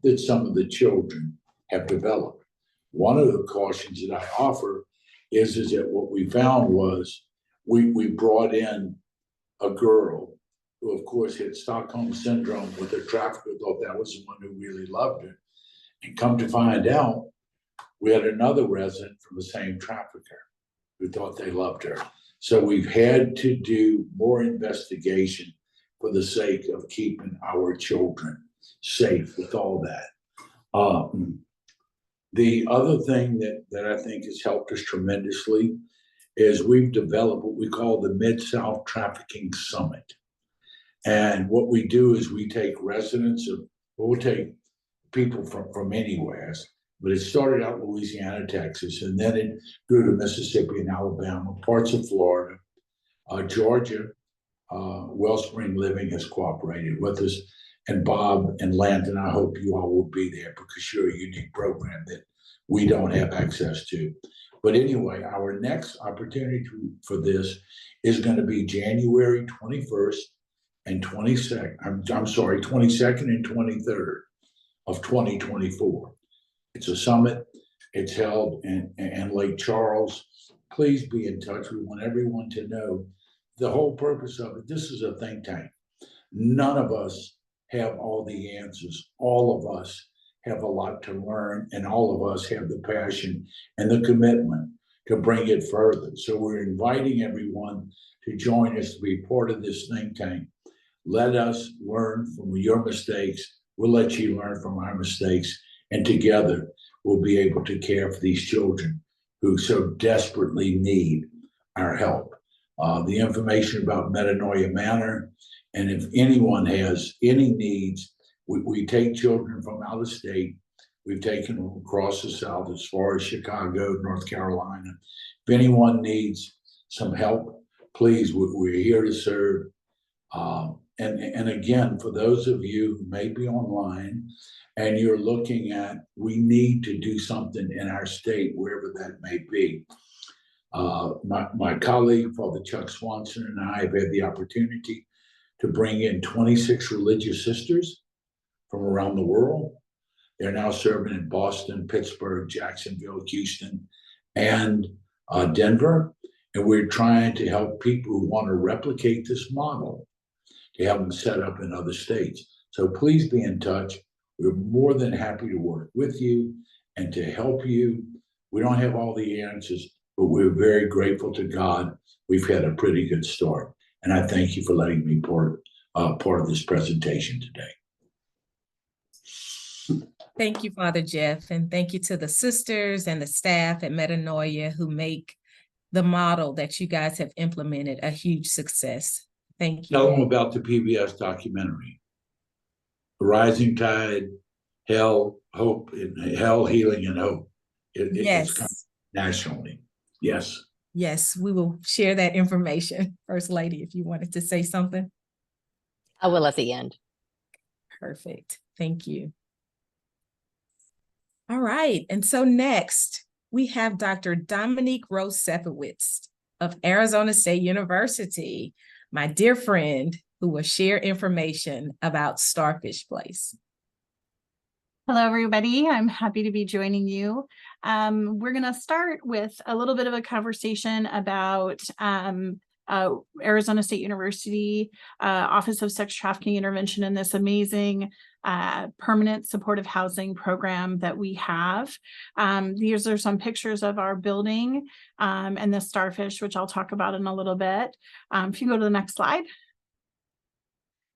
that some of the children have developed. One of the cautions that I offer is that what we found was we brought in a girl who, of course, had Stockholm syndrome with her trafficker, thought that was the one who really loved her. And come to find out, we had another resident from the same trafficker who thought they loved her. So we've had to do more investigation for the sake of keeping our children safe with all that. The other thing that I think has helped us tremendously is we've developed what we call the Mid-South Trafficking Summit. And what we do is we take residents of, we'll take people from anywhere, but it started out in Louisiana, Texas, and then it grew to Mississippi and Alabama, parts of Florida, Georgia. Wellspring Living has cooperated with us, and Bob and Landon, I hope you all will be there because you're a unique program that we don't have access to. But anyway, our next opportunity for this is going to be January 21st and 22nd. I'm sorry, 22nd and 23rd of 2024. It's a summit. It's held in Lake Charles. Please be in touch. We want everyone to know the whole purpose of it. This is a think tank. None of us have all the answers. All of us have a lot to learn, and all of us have the passion and the commitment to bring it further. So we're inviting everyone to join us to be part of this think tank. Let us learn from your mistakes. We'll let you learn from our mistakes, and together we'll be able to care for these children who so desperately need our help. The information about Metanoia Manor, and if anyone has any needs, we take children from out of state. We've taken them across the South as far as Chicago, North Carolina. If anyone needs some help, please, we're here to serve. And again, for those of you who may be online and you're looking at, we need to do something in our state, wherever that may be. My colleague, Father Chuck Swanson, and I have had the opportunity to bring in 26 religious sisters from around the world. They're now serving in Boston, Pittsburgh, Jacksonville, Houston, and Denver. And we're trying to help people who want to replicate this model to have them set up in other states. So please be in touch. We're more than happy to work with you and to help you. We don't have all the answers, but we're very grateful to God. We've had a pretty good start. And I thank you for letting me part of this presentation today. Thank you, Father Jeff, and thank you to the sisters and the staff at Metanoia who make the model that you guys have implemented a huge success. Thank you. Tell them about the PBS documentary, Rising Tide, Hell, Hope, and Hell, Healing, and Hope. Yes. It's kind of nationally. Yes. Yes, we will share that information. First Lady, if you wanted to say something. I will at the end. Perfect. Thank you. All right. And so next, we have Dr. Dominique Rose-Sepowitz of Arizona State University, my dear friend, who will share information about Starfish Place. Hello, everybody. I'm happy to be joining you. We're going to start with a little bit of a conversation about Arizona State University Office of Sex Trafficking Intervention and this amazing permanent supportive housing program that we have. These are some pictures of our building and the Starfish, which I'll talk about in a little bit. If you go to the next slide.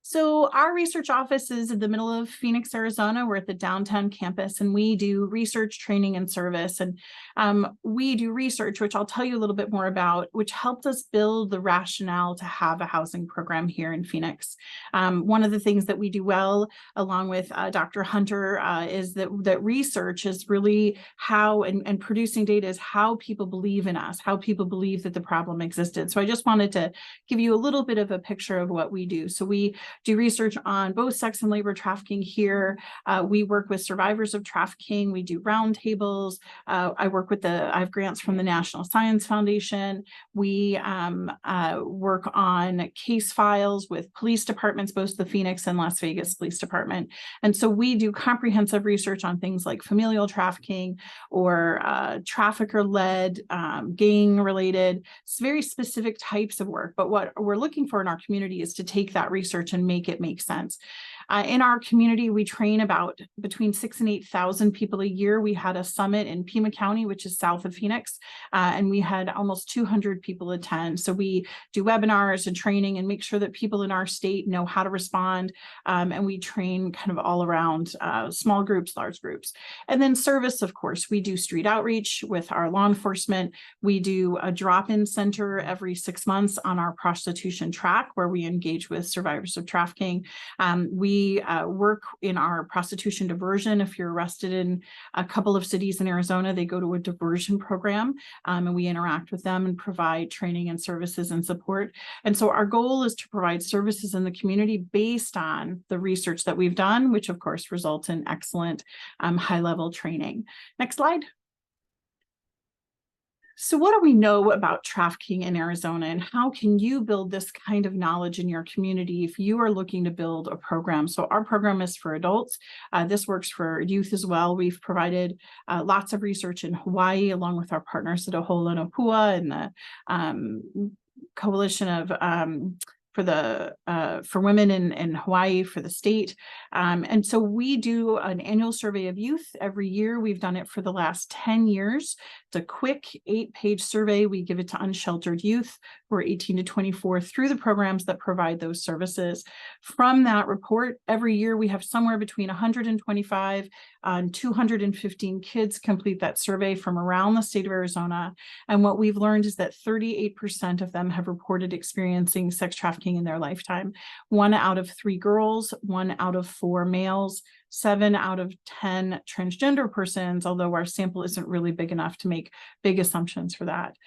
So our research office is in the middle of Phoenix, Arizona. We're at the downtown campus, and we do research, training, and service. And we do research, which I'll tell you a little bit more about, which helped us build the rationale to have a housing program here in Phoenix. One of the things that we do well, along with Dr. Hunter, is that research is really how, and producing data is how people believe in us, how people believe that the problem existed. So I just wanted to give you a little bit of a picture of what we do. So we do research on both sex and labor trafficking here. We work with survivors of trafficking. We do roundtables. I have grants from the National Science Foundation. We work on case files with police departments, both the Phoenix and Las Vegas Police Department. And so we do comprehensive research on things like familial trafficking or trafficker-led, gang-related, very specific types of work. But what we're looking for in our community is to take that research and make it make sense. In our community, we train about between 6,000 and 8,000 people a year. We had a summit in Pima County, which is south of Phoenix, and we had almost 200 people attend. So we do webinars and training and make sure that people in our state know how to respond. And we train kind of all around small groups, large groups. And then service, of course, we do street outreach with our law enforcement. We do a drop-in center every 6 months on our prostitution track where we engage with survivors of trafficking. We work in our prostitution diversion. If you're arrested in a couple of cities in Arizona, they go to a diversion program, and we interact with them and provide training and services and support. And so our goal is to provide services in the community based on the research that we've done, which of course results in excellent high-level training. Next slide. So what do we know about trafficking in Arizona, and how can you build this kind of knowledge in your community if you are looking to build a program? So our program is for adults. This works for youth as well. We've provided lots of research in Hawaii, along with our partners at Ahola and Opua and the coalition of for women in Hawaii for the state. And so we do an annual survey of youth every year. We've done it for the last 10 years. It's a quick 8-page survey. We give it to unsheltered youth who are 18 to 24 through the programs that provide those services. From that report, every year we have somewhere between 125 and 215 kids complete that survey from around the state of Arizona. And what we've learned is that 38% of them have reported experiencing sex trafficking in their lifetime. 1 out of 3 girls, 1 out of 4 males, 7 out of 10 transgender persons, although our sample isn't really big enough to make big assumptions for that.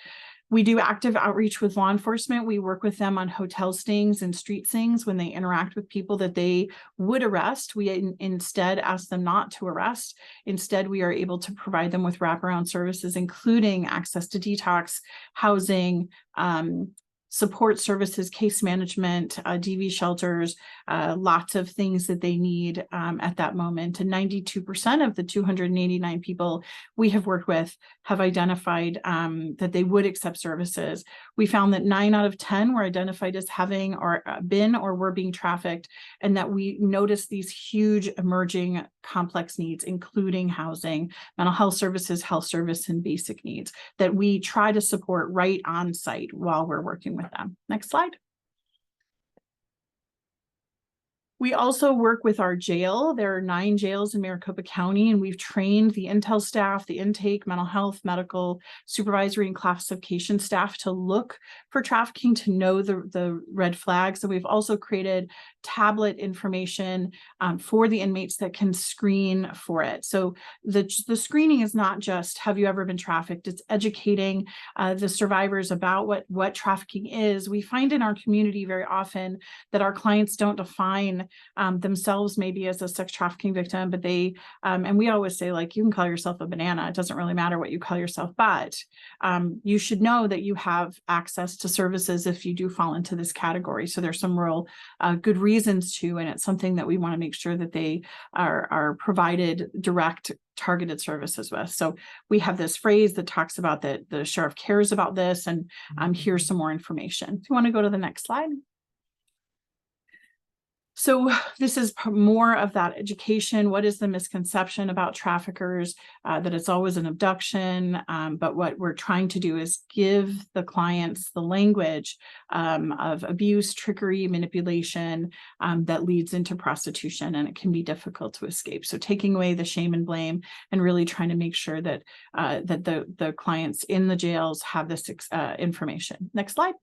We do active outreach with law enforcement. We work with them on hotel stings and street stings when they interact with people that they would arrest. We instead ask them not to arrest. Instead, we are able to provide them with wraparound services, including access to detox, housing, support services, case management, DV shelters, lots of things that they need at that moment. And 92% of the 289 people we have worked with have identified that they would accept services. We found that 9 out of 10 were identified as having or been or were being trafficked, and that we noticed these huge emerging complex needs, including housing, mental health services, health service, and basic needs that we try to support right on site while we're working with them. Next slide. We also work with our jail. There are 9 jails in Maricopa County, and we've trained the intel staff, the intake, mental health, medical, supervisory, and classification staff to look for trafficking, to know the red flags. And we've also created tablet information for the inmates that can screen for it. So the screening is not just, have you ever been trafficked? It's educating the survivors about what trafficking is. We find in our community very often that our clients don't define themselves maybe as a sex trafficking victim, but they, and we always say, like, you can call yourself a banana. It doesn't really matter what you call yourself, but you should know that you have access to services if you do fall into this category. So there's some real good reasons to, and it's something that we want to make sure that they are provided direct targeted services with. So we have this phrase that talks about that the sheriff cares about this, and here's some more information. If you want to go to the next slide. So this is more of that education. What is the misconception about traffickers? That it's always an abduction, but what we're trying to do is give the clients the language of abuse, trickery, manipulation that leads into prostitution, and it can be difficult to escape. So taking away the shame and blame, and really trying to make sure that that the clients in the jails have this information. Next slide.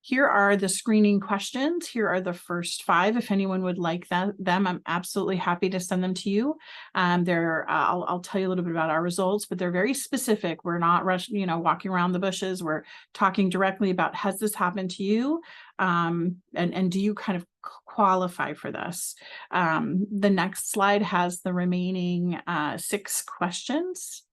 Here are the screening questions. Here are the first 5. If anyone would like them, I'm absolutely happy to send them to you. I'll tell you a little bit about our results, but they're very specific. We're not walking around the bushes. We're talking directly about, has this happened to you? And do you kind of qualify for this? The next slide has the remaining 6 questions.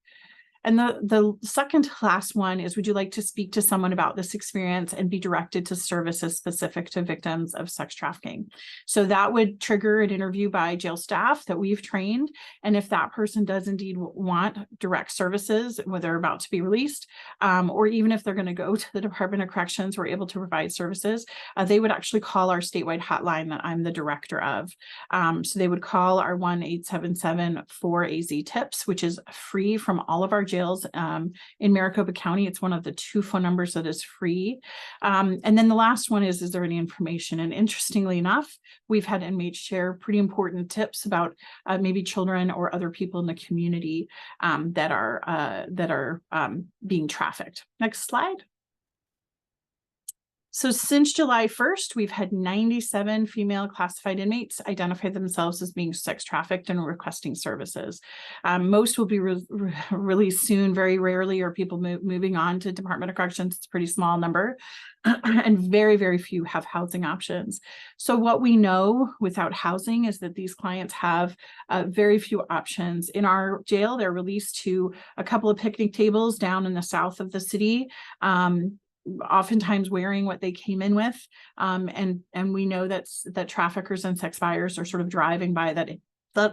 And the second to last one is, would you like to speak to someone about this experience and be directed to services specific to victims of sex trafficking? So that would trigger an interview by jail staff that we've trained. And if that person does indeed want direct services, when they're about to be released, or even if they're going to go to the Department of Corrections, we're able to provide services, they would actually call our statewide hotline that I'm the director of. So they would call our 1-877-4AZ-TIPS, which is free from all of our jails in Maricopa County. It's one of the 2 phone numbers that is free. And then the last one is there any information? And interestingly enough, we've had inmates share pretty important tips about maybe children or other people in the community that are being trafficked. Next slide. So since July 1st, we've had 97 female classified inmates identify themselves as being sex trafficked and requesting services. Most will be released soon. Very rarely are people moving on to Department of Corrections. It's a pretty small number. And very, very few have housing options. So what we know without housing is that these clients have very few options. In our jail, they're released to a couple of picnic tables down in the south of the city. Oftentimes wearing what they came in with. And we know that traffickers and sex buyers are sort of driving by that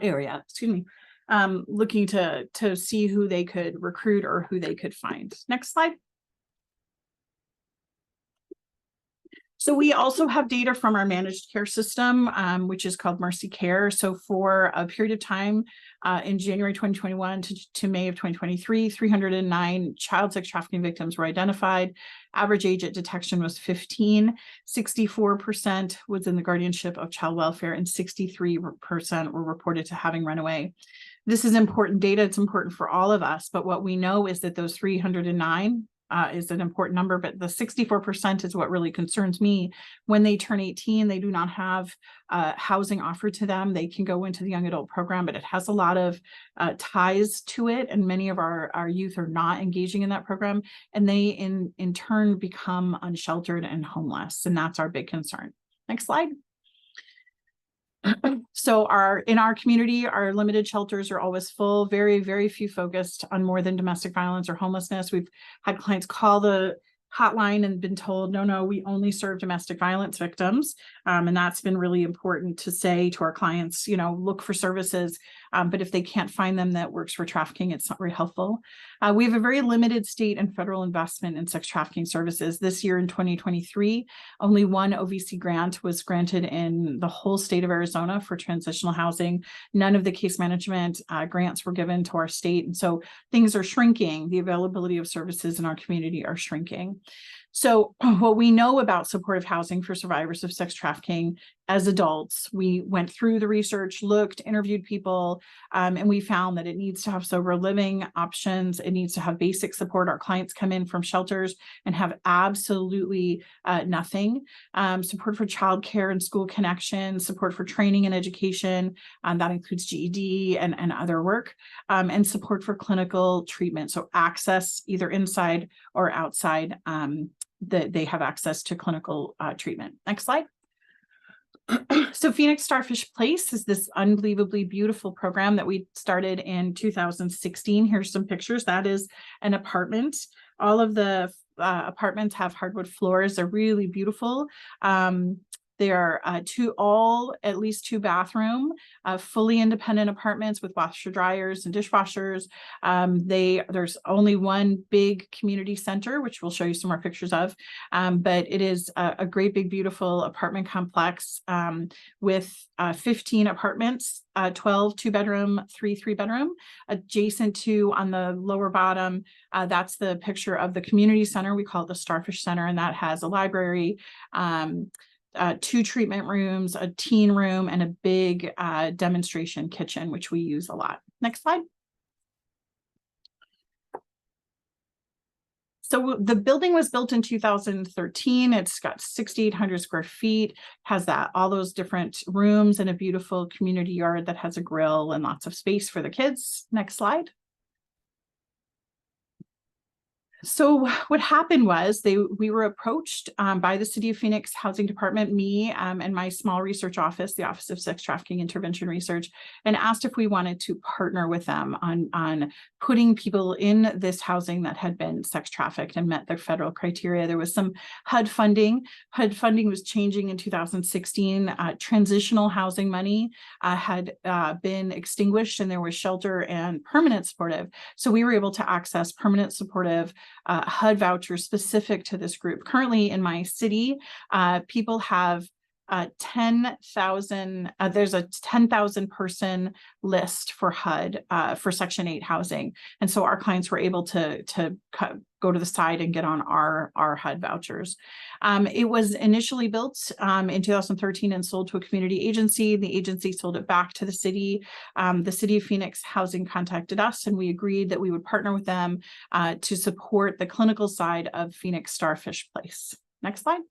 area, excuse me, looking to see who they could recruit or who they could find. Next slide. So we also have data from our managed care system, which is called Mercy Care. So for a period of time in January 2021 to May of 2023, 309 child sex trafficking victims were identified. Average age at detection was 15. 64% was in the guardianship of child welfare, and 63% were reported to having run away. This is important data. It's important for all of us. But what we know is that those 309 is an important number, but the 64% is what really concerns me. When they turn 18, they do not have housing offered to them. They can go into the young adult program, but it has a lot of ties to it. And many of our youth are not engaging in that program. And they in turn become unsheltered and homeless. And that's our big concern. Next slide. So in our community, our limited shelters are always full, very, very few focused on more than domestic violence or homelessness. We've had clients call the hotline and been told, no, we only serve domestic violence victims. And that's been really important to say to our clients, look for services. But if they can't find them that works for trafficking, it's not very helpful. We have a very limited state and federal investment in sex trafficking services. This year in 2023, only one OVC grant was granted in the whole state of Arizona for transitional housing. None of the case management grants were given to our state. And so things are shrinking. The availability of services in our community are shrinking. So what we know about supportive housing for survivors of sex trafficking as adults, we went through the research, looked, interviewed people, and we found that it needs to have sober living options. It needs to have basic support. Our clients come in from shelters and have absolutely nothing. Support for childcare and school connections, support for training and education, that includes GED and other work, and support for clinical treatment. So access either inside or outside, that they have access to clinical treatment. Next slide. So Phoenix Starfish Place is this unbelievably beautiful program that we started in 2016. Here's some pictures. That is an apartment. All of the apartments have hardwood floors. They're really beautiful. They are at least 2 bathroom, fully independent apartments with washer dryers and dishwashers. There's only one big community center, which we'll show you some more pictures of. But it is a great big beautiful apartment complex with 15 apartments, 12 2-bedroom, 3 3-bedroom. Adjacent to, on the lower bottom, that's the picture of the community center. We call it the Starfish Center, and that has a library, 2 treatment rooms, a teen room, and a big demonstration kitchen, which we use a lot. Next slide. So the building was built in 2013. It's got 6,800 square feet, has all those different rooms and a beautiful community yard that has a grill and lots of space for the kids. Next slide. So what happened was we were approached by the City of Phoenix Housing Department, me and my small research office, the Office of Sex Trafficking Intervention Research, and asked if we wanted to partner with them on putting people in this housing that had been sex trafficked and met their federal criteria. There was some HUD funding. HUD funding was changing in 2016. Transitional housing money had been extinguished, and there was shelter and permanent supportive. So we were able to access permanent supportive HUD vouchers specific to this group. Currently in my city, people have 10,000, there's a 10,000 person list for HUD for Section 8 housing. And so our clients were able to go to the side and get on our HUD vouchers. It was initially built in 2013 and sold to a community agency. The agency sold it back to the city. The City of Phoenix Housing contacted us, and we agreed that we would partner with them to support the clinical side of Phoenix Starfish Place. Next slide.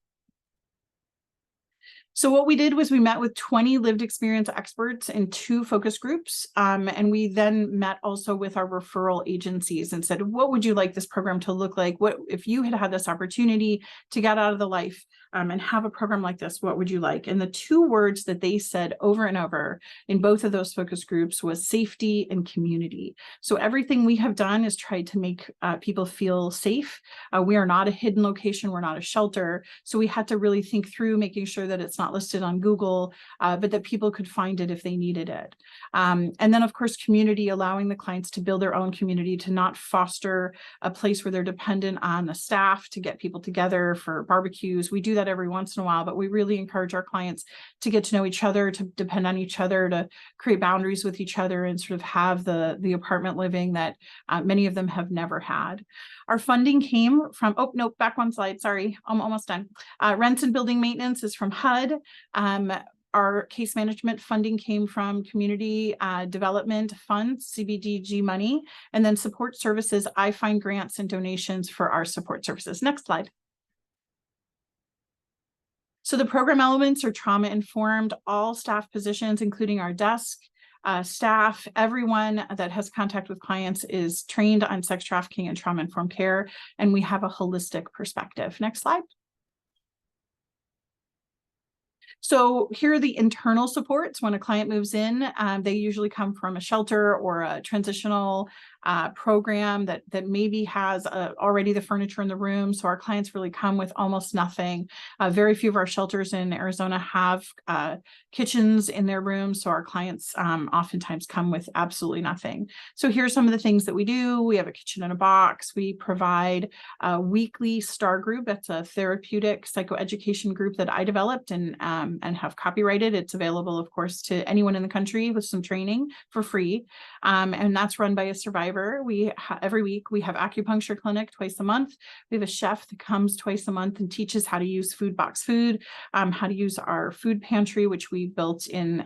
So what we did was we met with 20 lived experience experts in 2 focus groups. And we then met also with our referral agencies and said, what would you like this program to look like? What if you had this opportunity to get out of the life and have a program like this, what would you like? And the 2 words that they said over and over in both of those focus groups was safety and community. So everything we have done is tried to make people feel safe. We are not a hidden location. We're not a shelter. So we had to really think through making sure that it's not listed on Google, but that people could find it if they needed it. And then of course, community, allowing the clients to build their own community, to not foster a place where they're dependent on the staff to get people together for barbecues. We do that every once in a while, but we really encourage our clients to get to know each other, to depend on each other, to create boundaries with each other, and sort of have the apartment living that many of them have never had. Our funding came from, oh, no, back one slide, sorry, I'm almost done. Rents and building maintenance is from HUD. Our case management funding came from community development funds, CBDG money, and then support services, I find grants and donations for our support services. Next slide. So the program elements are trauma informed. All staff positions, including our desk, staff, everyone that has contact with clients is trained on sex trafficking and trauma informed care, and we have a holistic perspective. Next slide. So here are the internal supports. When a client moves in, they usually come from a shelter or a transitional program that maybe has already the furniture in the room. So our clients really come with almost nothing. Very few of our shelters in Arizona have kitchens in their rooms. So our clients oftentimes come with absolutely nothing. So here's some of the things that we do. We have a kitchen in a box. We provide a weekly STAR group. That's a therapeutic psychoeducation group that I developed and have copyrighted. It's available, of course, to anyone in the country with some training for free. And that's run by a survivor. Every week we have acupuncture clinic twice a month. We have a chef that comes twice a month and teaches how to use food box food, how to use our food pantry, which we built in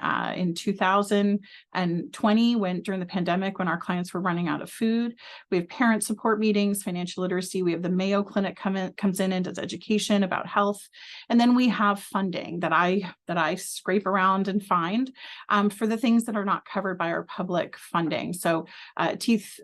2020 during the pandemic, when our clients were running out of food. We have parent support meetings, financial literacy. We have the Mayo Clinic comes in and does education about health. And then we have funding that I scrape around and find for the things that are not covered by our public funding. So teeth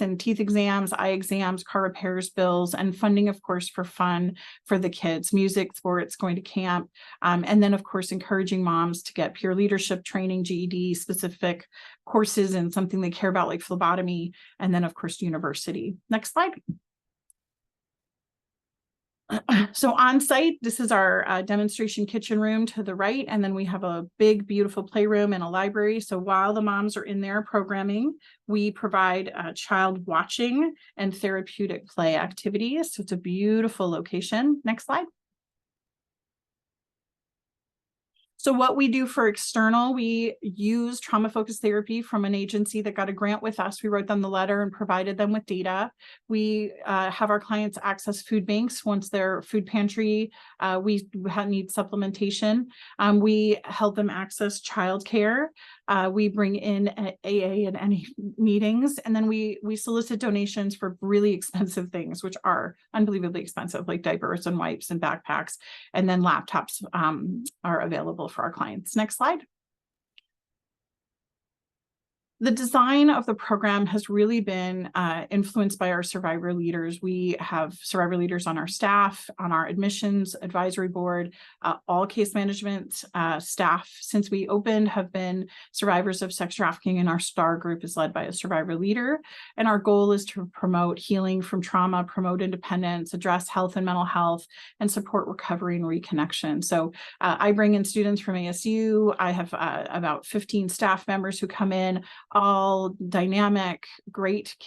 and teeth exams, eye exams, car repairs bills, and funding, of course, for fun for the kids, music, sports, going to camp. And then, of course, encouraging moms to get peer leadership training, GED specific courses and something they care about like phlebotomy. And then, of course, university. Next slide. So on site, this is our demonstration kitchen room to the right, and then we have a big, beautiful playroom and a library. So while the moms are in there programming, we provide child watching and therapeutic play activities. So it's a beautiful location. Next slide. So what we do for external, we use trauma-focused therapy from an agency that got a grant with us. We wrote them the letter and provided them with data. We have our clients access food banks once their food pantry, we need supplementation. We help them access childcare. We bring in AA and NA meetings, and then we solicit donations for really expensive things, which are unbelievably expensive, like diapers and wipes and backpacks, and then laptops are available for our clients. Next slide. The design of the program has really been influenced by our survivor leaders. We have survivor leaders on our staff, on our admissions advisory board, all case management staff since we opened have been survivors of sex trafficking, and our STAR group is led by a survivor leader. And our goal is to promote healing from trauma, promote independence, address health and mental health, and support recovery and reconnection. So I bring in students from ASU. I have about 15 staff members who come in, all dynamic, great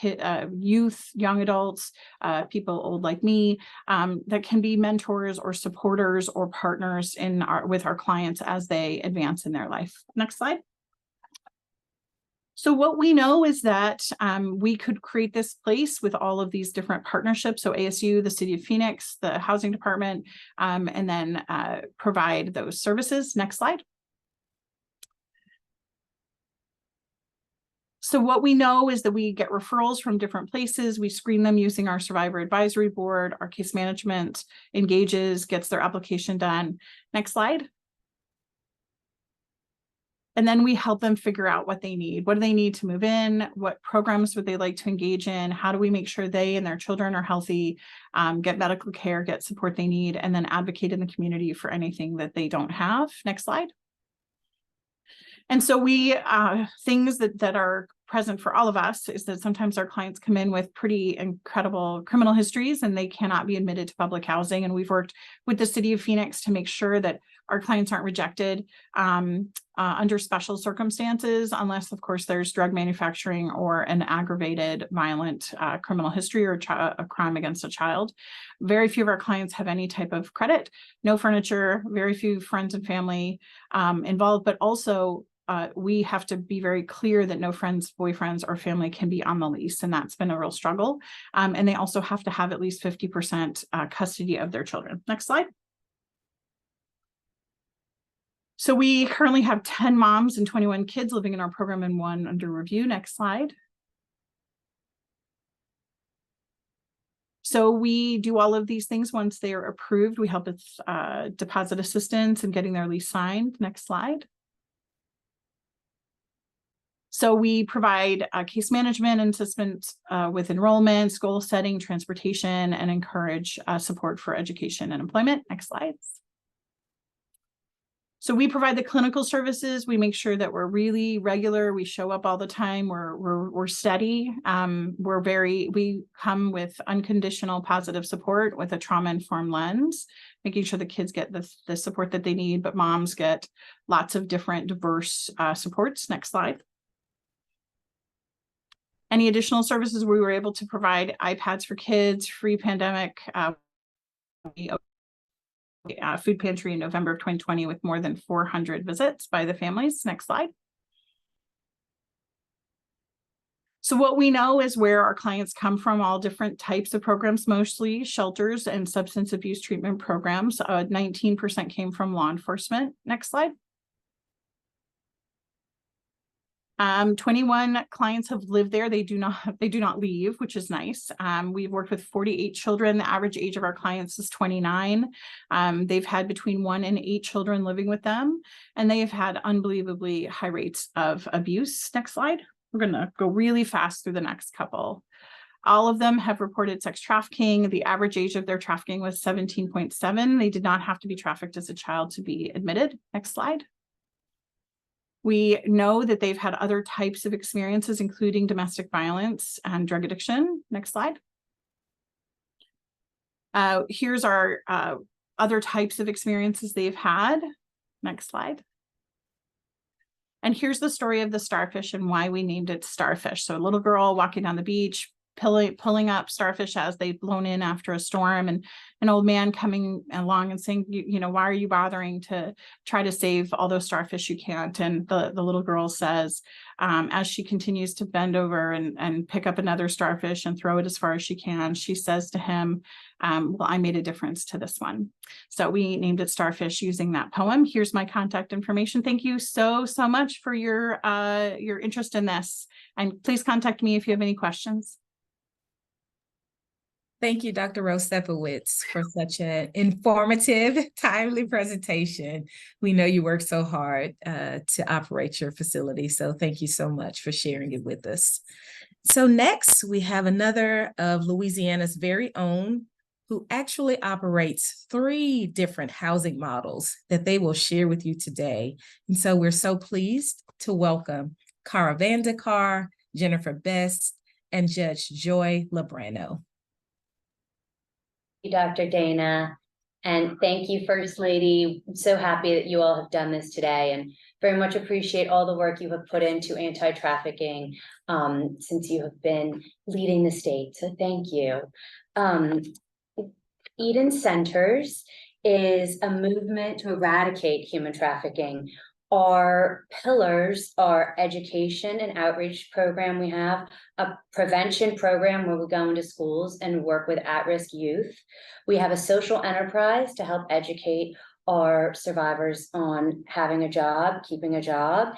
youth, young adults, people old like me, that can be mentors or supporters or partners with our clients as they advance in their life. Next slide. So what we know is that we could create this place with all of these different partnerships. So ASU, the City of Phoenix, the Housing Department, and then provide those services. Next slide. So what we know is that we get referrals from different places. We screen them using our survivor advisory board. Our case management engages, gets their application done. Next slide. And then we help them figure out what they need. What do they need to move in? What programs would they like to engage in? How do we make sure they and their children are healthy, get medical care, get support they need, and then advocate in the community for anything that they don't have. Next slide. And so we, things that are present for all of us is that sometimes our clients come in with pretty incredible criminal histories and they cannot be admitted to public housing. And we've worked with the City of Phoenix to make sure that our clients aren't rejected under special circumstances, unless of course there's drug manufacturing or an aggravated violent criminal history or a crime against a child. Very few of our clients have any type of credit, no furniture, very few friends and family involved, but also we have to be very clear that no friends, boyfriends, or family can be on the lease. And that's been a real struggle. And they also have to have at least 50% custody of their children. Next slide. So we currently have 10 moms and 21 kids living in our program and 1 under review. Next slide. So we do all of these things once they are approved. We help with deposit assistance and getting their lease signed. Next slide. So we provide case management and assistance with enrollment, goal setting, transportation, and encourage support for education and employment. Next slides. So we provide the clinical services. We make sure that we're really regular. We show up all the time. We're steady. We come with unconditional positive support with a trauma-informed lens, making sure the kids get the support that they need, but moms get lots of different diverse supports. Next slide. Any additional services we were able to provide: iPads for kids, free pandemic food pantry in November of 2020 with more than 400 visits by the families. Next slide. So what we know is where our clients come from, all different types of programs, mostly shelters and substance abuse treatment programs. 19% came from law enforcement. Next slide. 21 clients have lived there. They do not leave, which is nice. We've worked with 48 children. The average age of our clients is 29. They've had between 1 and 8 children living with them, and they have had unbelievably high rates of abuse. Next slide. We're going to go really fast through the next couple. All of them have reported sex trafficking. The average age of their trafficking was 17.7. They did not have to be trafficked as a child to be admitted. Next slide. We know that they've had other types of experiences, including domestic violence and drug addiction. Next slide. Here's our other types of experiences they've had. Next slide. And here's the story of the starfish and why we named it Starfish. So a little girl walking down the beach, pulling up starfish as they've blown in after a storm, and an old man coming along and saying, you know, why are you bothering to try to save all those starfish? You can't. And the little girl says, as she continues to bend over and pick up another starfish and throw it as far as she can, she says to him, well, I made a difference to this one. So we named it Starfish using that poem. Here's my contact information. Thank you so much for your interest in this. And please contact me if you have any questions. Thank you, Dr. Rosepowitz, for such an informative, timely presentation. We know you work so hard to operate your facility, so thank you so much for sharing it with us. So next, we have another of Louisiana's very own who actually operates 3 different housing models that they will share with you today. And so we're so pleased to welcome Cara Vandekar, Jennifer Best, and Judge Joy Labrano. Dr. Dana, and thank you, First Lady. I'm so happy that you all have done this today and very much appreciate all the work you have put into anti-trafficking since you have been leading the state. So thank you. Eden Centers is a movement to eradicate human trafficking. Our pillars are education and outreach program. We have a prevention program where we go into schools and work with at-risk youth. We have a social enterprise to help educate our survivors on having a job, keeping a job.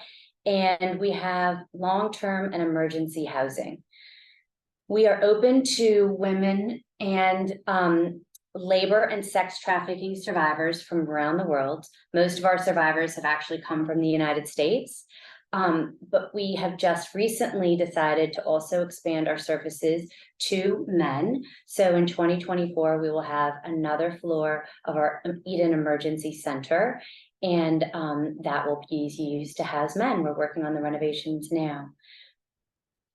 And we have long-term and emergency housing. We are open to women and labor and sex trafficking survivors from around the world. Most of our survivors have actually come from the United States, but we have just recently decided to also expand our services to men. So in 2024, we will have another floor of our Eden Emergency Center, and that will be used to house men. We're working on the renovations now.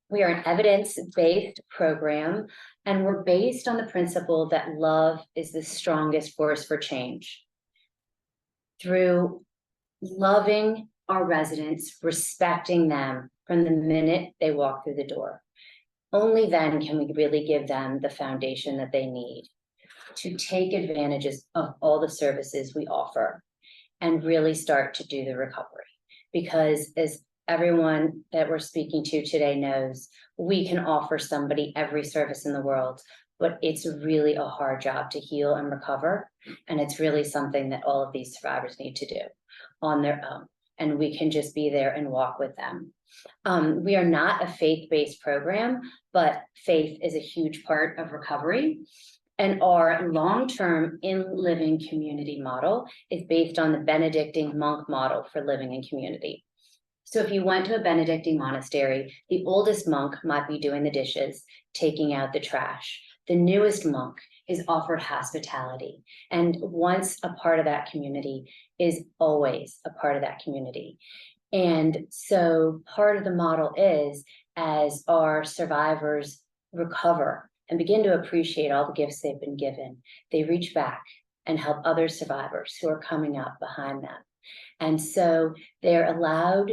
We are an evidence-based program, and we're based on the principle that love is the strongest force for change. Through loving our residents, respecting them from the minute they walk through the door, only then can we really give them the foundation that they need to take advantages of all the services we offer and really start to do the recovery. Because as everyone that we're speaking to today knows, we can offer somebody every service in the world, but it's really a hard job to heal and recover. And it's really something that all of these survivors need to do on their own. And we can just be there and walk with them. We are not a faith-based program, but faith is a huge part of recovery. And our long-term in-living community model is based on the Benedictine monk model for living in community. So if you went to a Benedictine monastery, the oldest monk might be doing the dishes, taking out the trash. The newest monk is offered hospitality. And once a part of that community is always a part of that community. And so part of the model is, as our survivors recover and begin to appreciate all the gifts they've been given, they reach back and help other survivors who are coming up behind them. And so they're allowed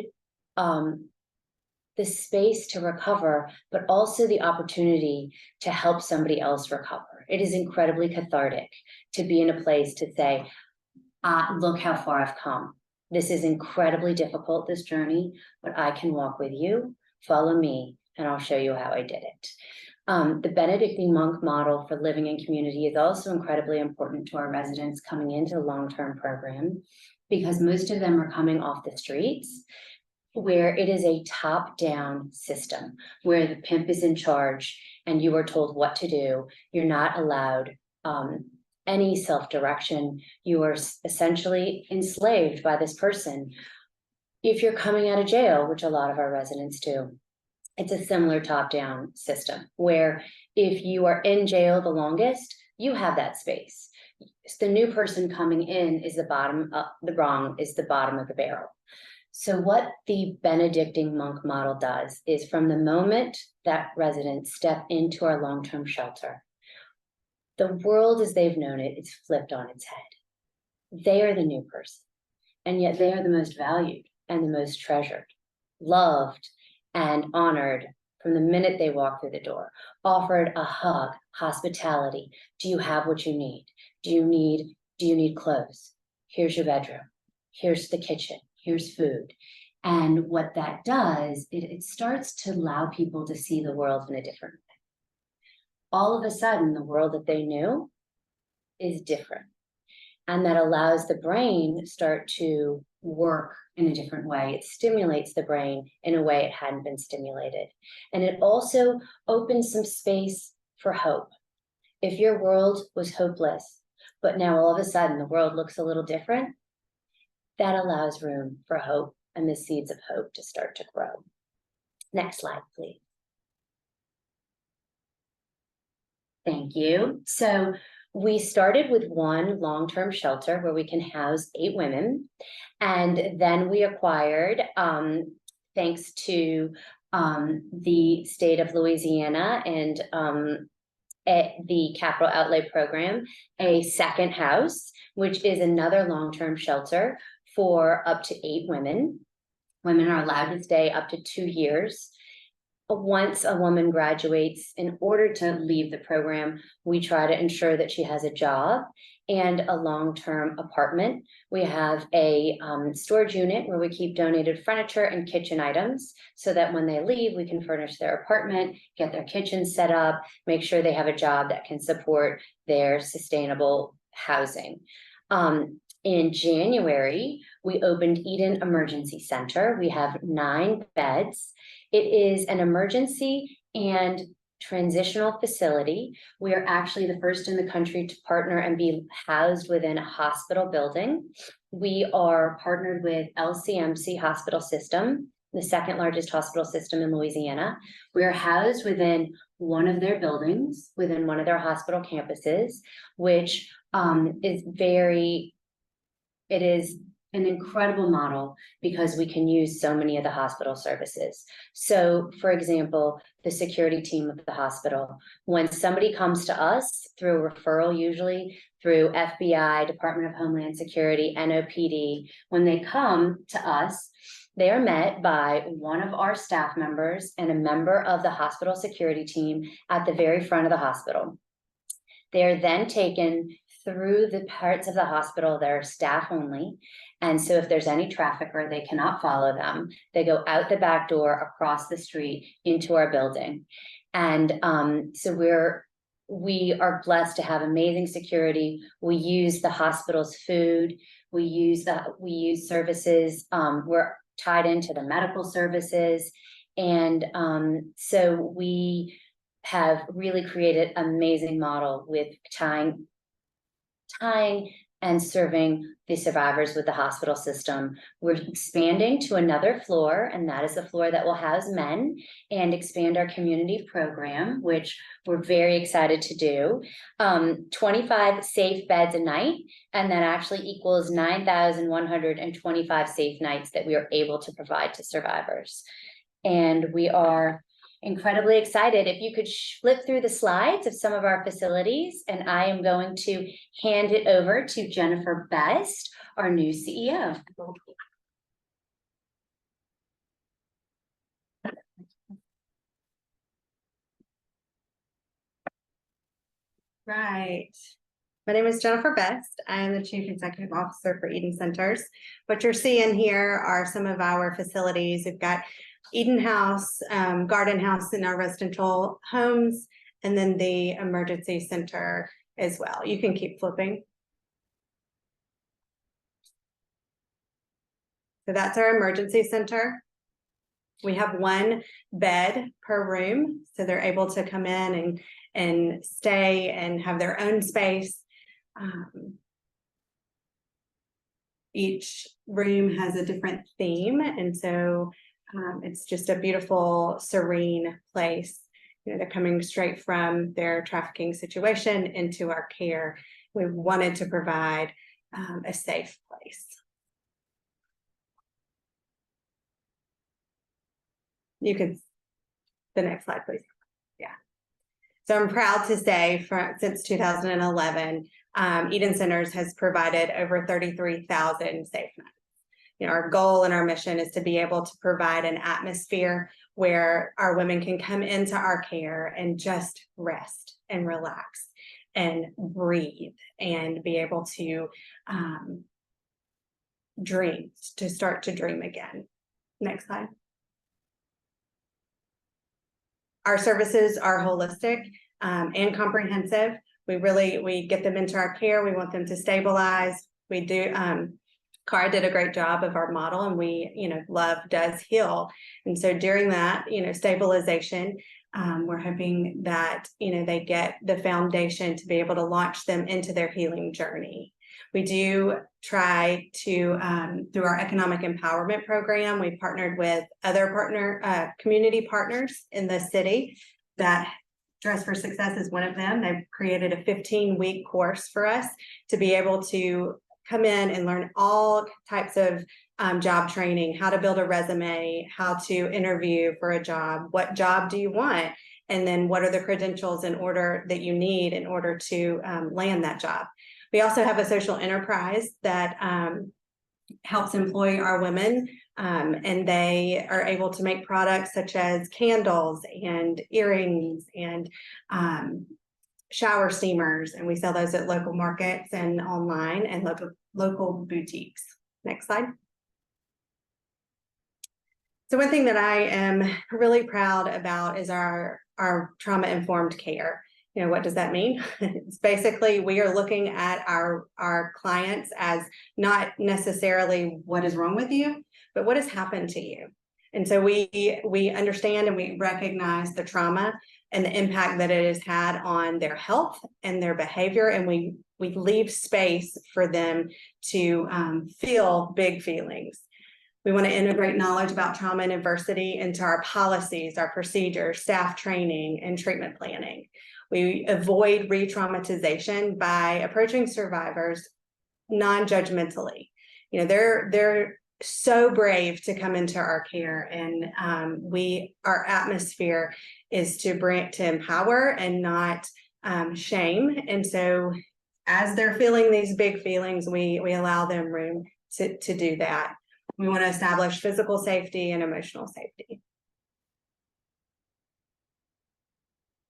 the space to recover, but also the opportunity to help somebody else recover. It is incredibly cathartic to be in a place to say, look how far I've come. This is incredibly difficult, this journey, but I can walk with you, follow me, and I'll show you how I did it. The Benedictine monk model for living in community is also incredibly important to our residents coming into the long-term program, because most of them are coming off the streets, where it is a top-down system, where the pimp is in charge and you are told what to do. You're not allowed any self-direction. You are essentially enslaved by this person. If you're coming out of jail, which a lot of our residents do, it's a similar top-down system, where if you are in jail the longest, you have that space. The new person coming in is the bottom, the wrong is the bottom of the barrel. So what the Benedictine monk model does is, from the moment that residents step into our long-term shelter, the world as they've known it is flipped on its head. They are the new person, and yet they are the most valued and the most treasured, loved and honored from the minute they walk through the door, offered a hug, hospitality. Do you have what you need? Do you need clothes? Here's your bedroom. Here's the kitchen. Here's food. And what that does, it starts to allow people to see the world in a different way. All of a sudden, the world that they knew is different. And that allows the brain to start to work in a different way. It stimulates the brain in a way it hadn't been stimulated. And it also opens some space for hope. If your world was hopeless, but now all of a sudden the world looks a little different, that allows room for hope and the seeds of hope to start to grow. Next slide, please. Thank you. So we started with one long-term shelter where we can house 8 women. And then we acquired, thanks to the state of Louisiana and at the Capital Outlay Program, a second house, which is another long-term shelter for up to 8 women. Women are allowed to stay up to 2 years. Once a woman graduates, in order to leave the program, we try to ensure that she has a job and a long-term apartment. We have a storage unit where we keep donated furniture and kitchen items so that when they leave, we can furnish their apartment, get their kitchen set up, make sure they have a job that can support their sustainable housing. In January, we opened Eden Emergency Center. We have 9 beds. It is an emergency and transitional facility. We are actually the first in the country to partner and be housed within a hospital building. We are partnered with LCMC Hospital System, the second largest hospital system in Louisiana. We are housed within one of their buildings, within one of their hospital campuses, which it is an incredible model because we can use so many of the hospital services. So, for example, the security team of the hospital, when somebody comes to us through a referral, usually through FBI, Department of Homeland Security, NOPD, when they come to us, they are met by one of our staff members and a member of the hospital security team at the very front of the hospital. They are then taken through the parts of the hospital that are staff only. And so if there's any trafficker, they cannot follow them. They go out the back door across the street into our building. And so we are blessed to have amazing security. We use the hospital's food. We use services. We're tied into the medical services. And so we have really created an amazing model with tying and serving the survivors with the hospital system. We're expanding to another floor, and that is the floor that will house men, and expand our community program, which we're very excited to do. 25 safe beds a night, and that actually equals 9,125 safe nights that we are able to provide to survivors. And we are incredibly excited. If you could flip through the slides of some of our facilities, and I am going to hand it over to Jennifer Best, our new CEO. Right. My name is Jennifer Best. I am the Chief Executive Officer for Eden Centers. What you're seeing here are some of our facilities. We've got Eden House, Garden House in our residential homes, and then the emergency center as well. You can keep flipping. So that's our emergency center. We have 1 bed per room, so they're able to come in and stay and have their own space. Each room has a different theme, and so it's just a beautiful, serene place. You know, they're coming straight from their trafficking situation into our care. We wanted to provide a safe place. You can, the next slide, please. Yeah. So I'm proud to say since 2011, Eden Centers has provided over 33,000 safe nights. You know, our goal and our mission is to be able to provide an atmosphere where our women can come into our care and just rest and relax and breathe and be able to start to dream again. Next slide. Our services are holistic and comprehensive. We get them into our care. We want them to stabilize. We do, Cara did a great job of our model, and love does heal. And so during that, stabilization, We're hoping that, they get the foundation to be able to launch them into their healing journey. We do try to, through our economic empowerment program, we partnered with other community partners in the city that Dress for Success is one of them. They've created a 15-week course for us to be able to come in and learn all types of job training, how to build a resume, how to interview for a job, what job do you want, and then what are the credentials in order that you need in order to land that job. We also have a social enterprise that helps employ our women, and they are able to make products such as candles and earrings and shower steamers, and we sell those at local markets and online and local boutiques. Next slide. So one thing that I am really proud about is our trauma-informed care. What does that mean? It's basically we are looking at our clients as not necessarily what is wrong with you, but what has happened to you. And so we understand and we recognize the trauma and the impact that it has had on their health and their behavior, and we leave space for them to feel big feelings. We want to integrate knowledge about trauma and adversity into our policies, our procedures, staff training, and treatment planning. We avoid re-traumatization by approaching survivors non-judgmentally. They're so brave to come into our care, and our atmosphere is to empower and not shame. And so as they're feeling these big feelings, we allow them room to do that. We want to establish physical safety and emotional safety.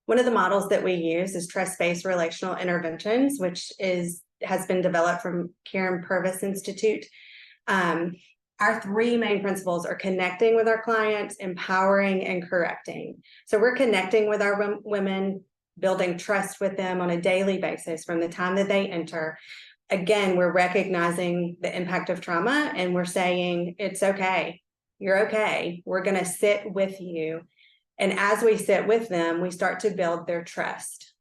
One of the models that we use is trust-based relational interventions, which has been developed from Karen Purvis Institute. Our three main principles are connecting with our clients, empowering, and correcting. So we're connecting with our women, building trust with them on a daily basis from the time that they enter. Again, we're recognizing the impact of trauma and we're saying, it's okay, you're okay. We're going to sit with you. And as we sit with them, we start to build their trust.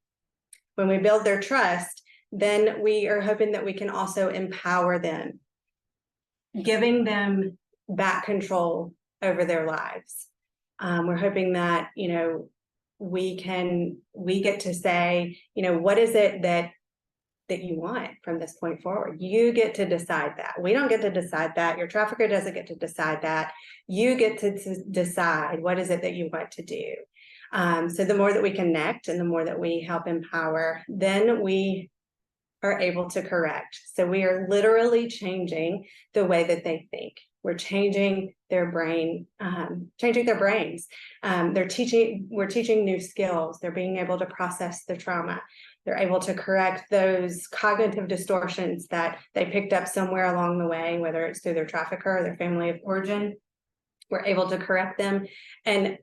When we build their trust, then we are hoping that we can also empower them, giving them back control over their lives. We're hoping that, we get to say, what is it that you want from this point forward? You get to decide that. We don't get to decide that. Your trafficker doesn't get to decide that. You get to decide what is it that you want to do. So the more that we connect and the more that we help empower, then we are able to correct. So we are literally changing the way that they think. We're changing their brain, changing their brains. We're teaching new skills. They're being able to process the trauma. They're able to correct those cognitive distortions that they picked up somewhere along the way, whether it's through their trafficker or their family of origin. We're able to correct them. And,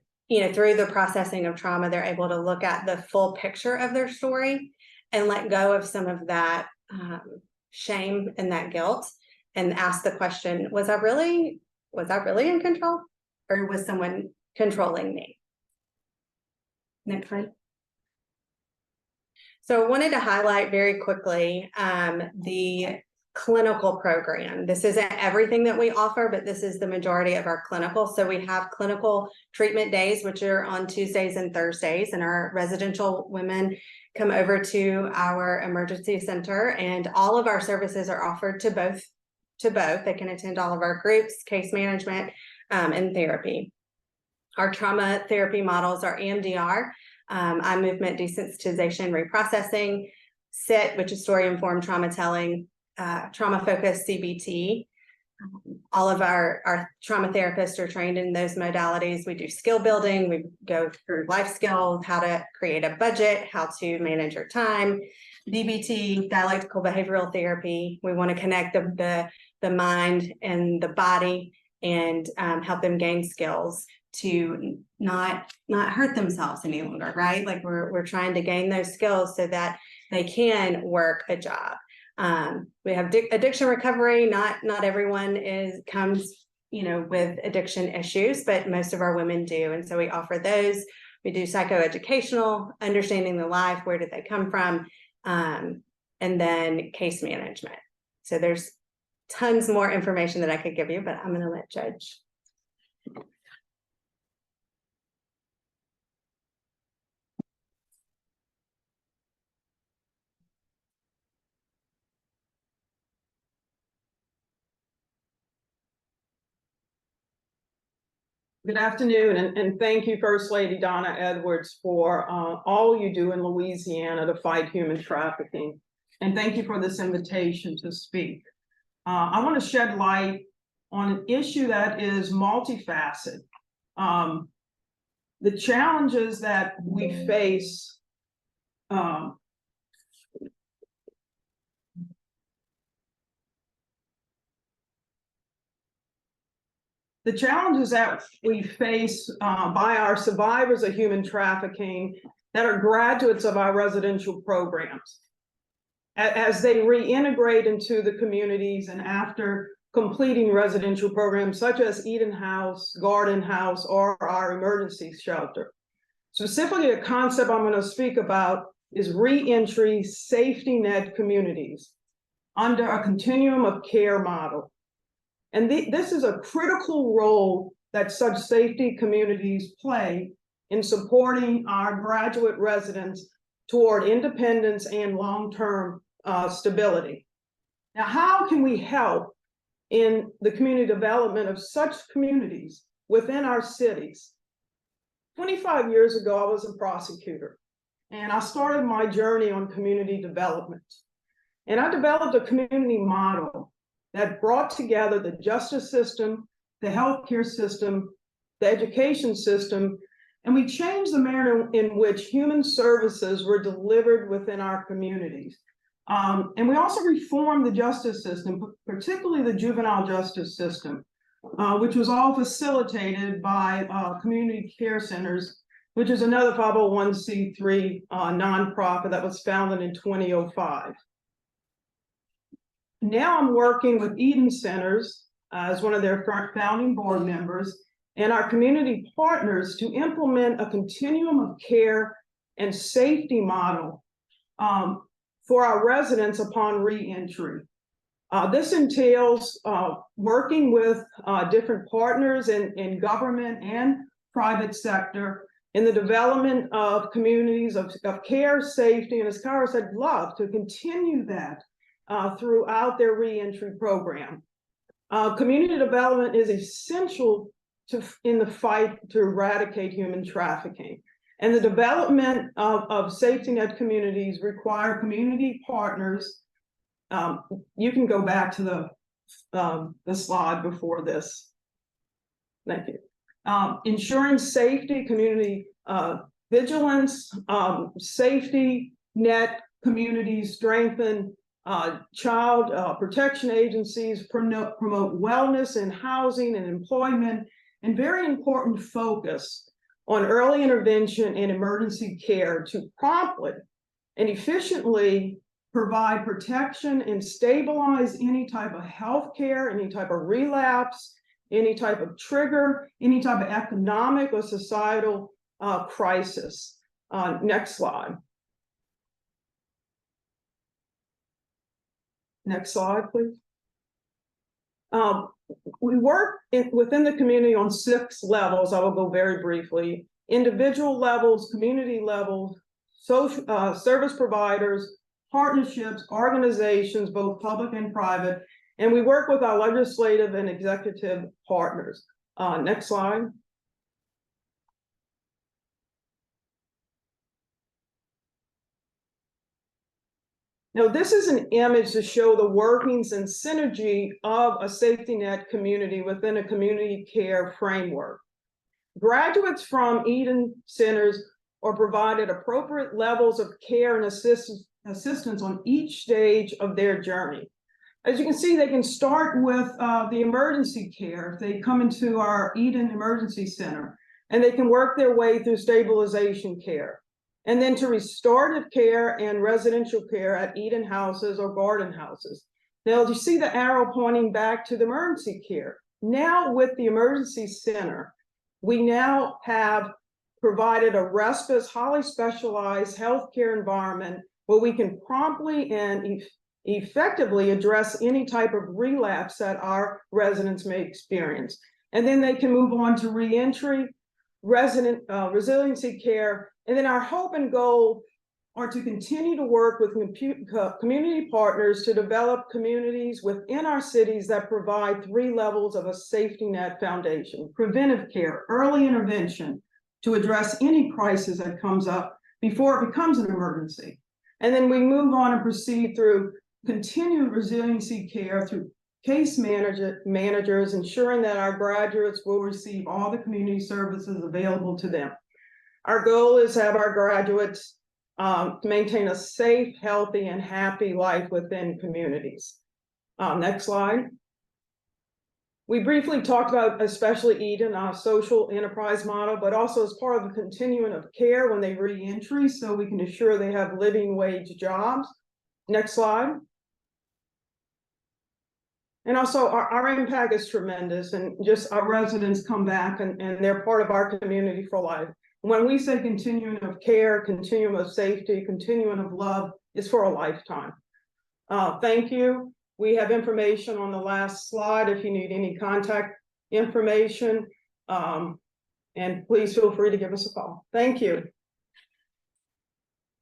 through the processing of trauma, they're able to look at the full picture of their story and let go of some of that shame and that guilt and ask the question, was I really in control, or was someone controlling me? Next slide. So I wanted to highlight very quickly the clinical program. This isn't everything that we offer, but this is the majority of our clinical. So we have clinical treatment days, which are on Tuesdays and Thursdays, and our residential women come over to our emergency center, and all of our services are offered to both. They can attend all of our groups, case management, and therapy. Our trauma therapy models are EMDR, eye movement desensitization reprocessing, SIT, which is story-informed trauma telling, trauma-focused CBT. All of our trauma therapists are trained in those modalities. We do skill building. We go through life skills, how to create a budget, how to manage your time. DBT, dialectical behavioral therapy. We want to connect the mind and the body and help them gain skills to not hurt themselves any longer, right? Like we're trying to gain those skills so that they can work a job. We have addiction recovery. Not everyone comes with addiction issues, but most of our women do. And so we offer those. We do psychoeducational, understanding the life, where did they come from, and then case management. So there's tons more information that I could give you, but I'm going to let Judge. Good afternoon, and thank you, First Lady Donna Edwards, for all you do in Louisiana to fight human trafficking. And thank you for this invitation to speak. I want to shed light on an issue that is multifaceted. The challenges that we face the challenges that we face by our survivors of human trafficking that are graduates of our residential programs as they reintegrate into the communities and after completing residential programs such as Eden House, Garden House, or our emergency shelter. Specifically, a concept I'm going to speak about is reentry safety net communities under a continuum of care model. And this is a critical role that such safety communities play in supporting our graduate residents toward independence and long-term stability. Now, how can we help in the community development of such communities within our cities? 25 years ago, I was a prosecutor, and I started my journey on community development. And I developed a community model that brought together the justice system, the healthcare system, the education system, and we changed the manner in which human services were delivered within our communities. And we also reformed the justice system, particularly the juvenile justice system, which was all facilitated by community care centers, which is another 501c3 nonprofit that was founded in 2005. Now I'm working with Eden Centers as one of their founding board members and our community partners to implement a continuum of care and safety model for our residents upon reentry. This entails working with different partners in government and private sector in the development of communities of care, safety, and as Kara said, love, to continue that throughout their reentry program. Community development is essential in the fight to eradicate human trafficking. And the development of safety net communities require community partners. You can go back to the slide before this. Thank you. Ensuring safety, community vigilance, safety net communities strengthen child protection agencies, promote wellness in housing and employment, and very important focus on early intervention and emergency care to promptly and efficiently provide protection and stabilize any type of health care, any type of relapse, any type of trigger, any type of economic or societal crisis. Next slide. Next slide, please. We work within the community on 6 levels. I will go very briefly. Individual levels, community levels, social service providers, partnerships, organizations, both public and private, and we work with our legislative and executive partners. Next slide. Now, this is an image to show the workings and synergy of a safety net community within a community care framework. Graduates from Eden Centers are provided appropriate levels of care and assistance on each stage of their journey. As you can see, they can start with the emergency care if they come into our Eden Emergency Center, and they can work their way through stabilization care, and then to restorative care and residential care at Eden houses or garden houses. Now, you see the arrow pointing back to the emergency care. Now with the emergency center, we now have provided a respite, highly specialized healthcare environment where we can promptly and effectively address any type of relapse that our residents may experience. And then they can move on to reentry, resident resiliency care, and then our hope and goal are to continue to work with community partners to develop communities within our cities that provide 3 levels of a safety net foundation: preventive care, early intervention to address any crisis that comes up before it becomes an emergency. And then we move on and proceed through continued resiliency care through case managers, ensuring that our graduates will receive all the community services available to them. Our goal is to have our graduates maintain a safe, healthy, and happy life within communities. Next slide. We briefly talked about, especially Eden, our social enterprise model, but also as part of the continuum of care when they re-entry, so we can ensure they have living wage jobs. Next slide. And also our impact is tremendous, and just our residents come back and they're part of our community for life. When we say continuum of care, continuum of safety, continuum of love, it's for a lifetime. Thank you. We have information on the last slide if you need any contact information. And please feel free to give us a call. Thank you.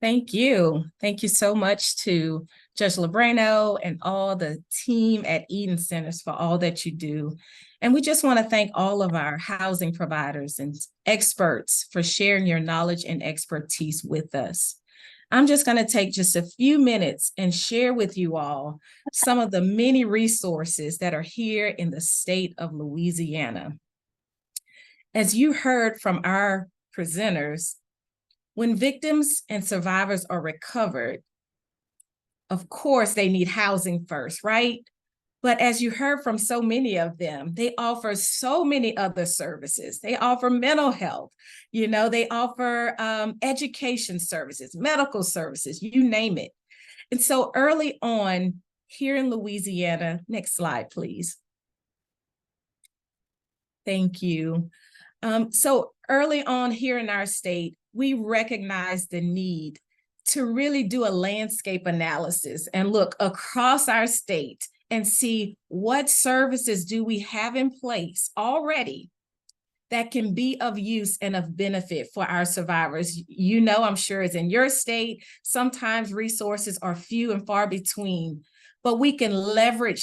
Thank you. Thank you so much to Judge Labrano and all the team at Eden Centers for all that you do. And we just want to thank all of our housing providers and experts for sharing your knowledge and expertise with us. I'm just going to take just a few minutes and share with you all some of the many resources that are here in the state of Louisiana. As you heard from our presenters, when victims and survivors are recovered, of course, they need housing first, right? But as you heard from so many of them, they offer so many other services. They offer mental health, they offer education services, medical services, you name it. And so early on here in Louisiana, next slide, please. Thank you. So early on here in our state, we recognize the need to really do a landscape analysis and look across our state and see what services do we have in place already that can be of use and of benefit for our survivors. I'm sure it's in your state, sometimes resources are few and far between, but we can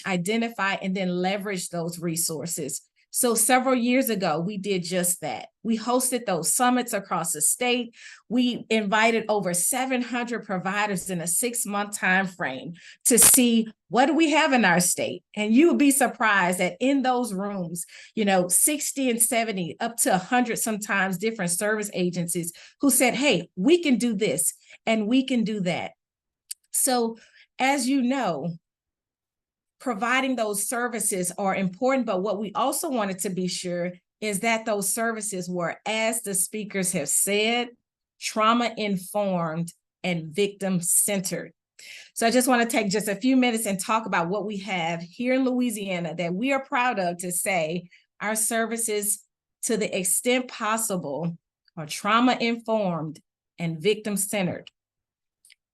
identify, and then leverage those resources. So several years ago, we did just that. We hosted those summits across the state. We invited over 700 providers in a 6-month time frame to see what do we have in our state. And you would be surprised that in those rooms, 60 and 70, up to 100 sometimes different service agencies who said, hey, we can do this and we can do that. So as you know, providing those services are important, but what we also wanted to be sure is that those services were, as the speakers have said, trauma-informed and victim-centered. So I just want to take just a few minutes and talk about what we have here in Louisiana that we are proud of to say our services, to the extent possible, are trauma-informed and victim-centered.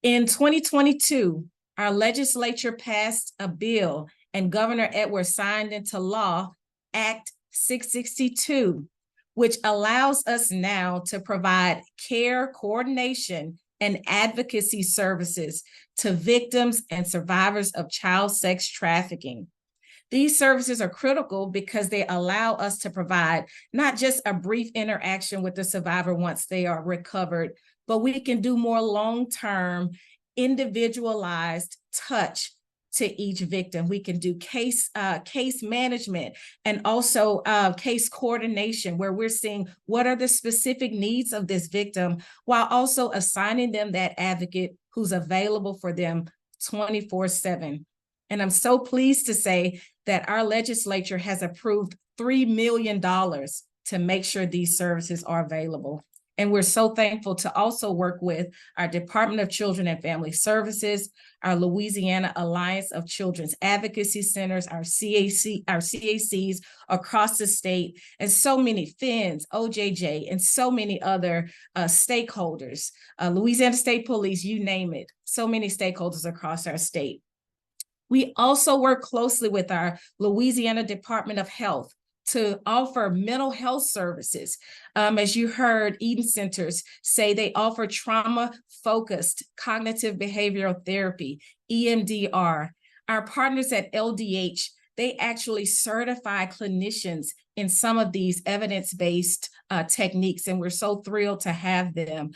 In 2022, our legislature passed a bill and Governor Edwards signed into law Act 662, which allows us now to provide care coordination and advocacy services to victims and survivors of child sex trafficking. These services are critical because they allow us to provide not just a brief interaction with the survivor once they are recovered, but we can do more long-term individualized touch to each victim. We can do case management and also case coordination, where we're seeing what are the specific needs of this victim, while also assigning them that advocate who's available for them 24/7. And I'm so pleased to say that our legislature has approved $3 million to make sure these services are available. And we're so thankful to also work with our Department of Children and Family Services, our Louisiana Alliance of Children's Advocacy Centers, our CACs across the state, and so many FINs, OJJ, and so many other stakeholders, Louisiana State Police, you name it, so many stakeholders across our state. We also work closely with our Louisiana Department of Health to offer mental health services. As you heard, Eden Centers say they offer trauma-focused cognitive behavioral therapy, EMDR. Our partners at LDH, they actually certify clinicians in some of these evidence-based techniques, and we're so thrilled to have them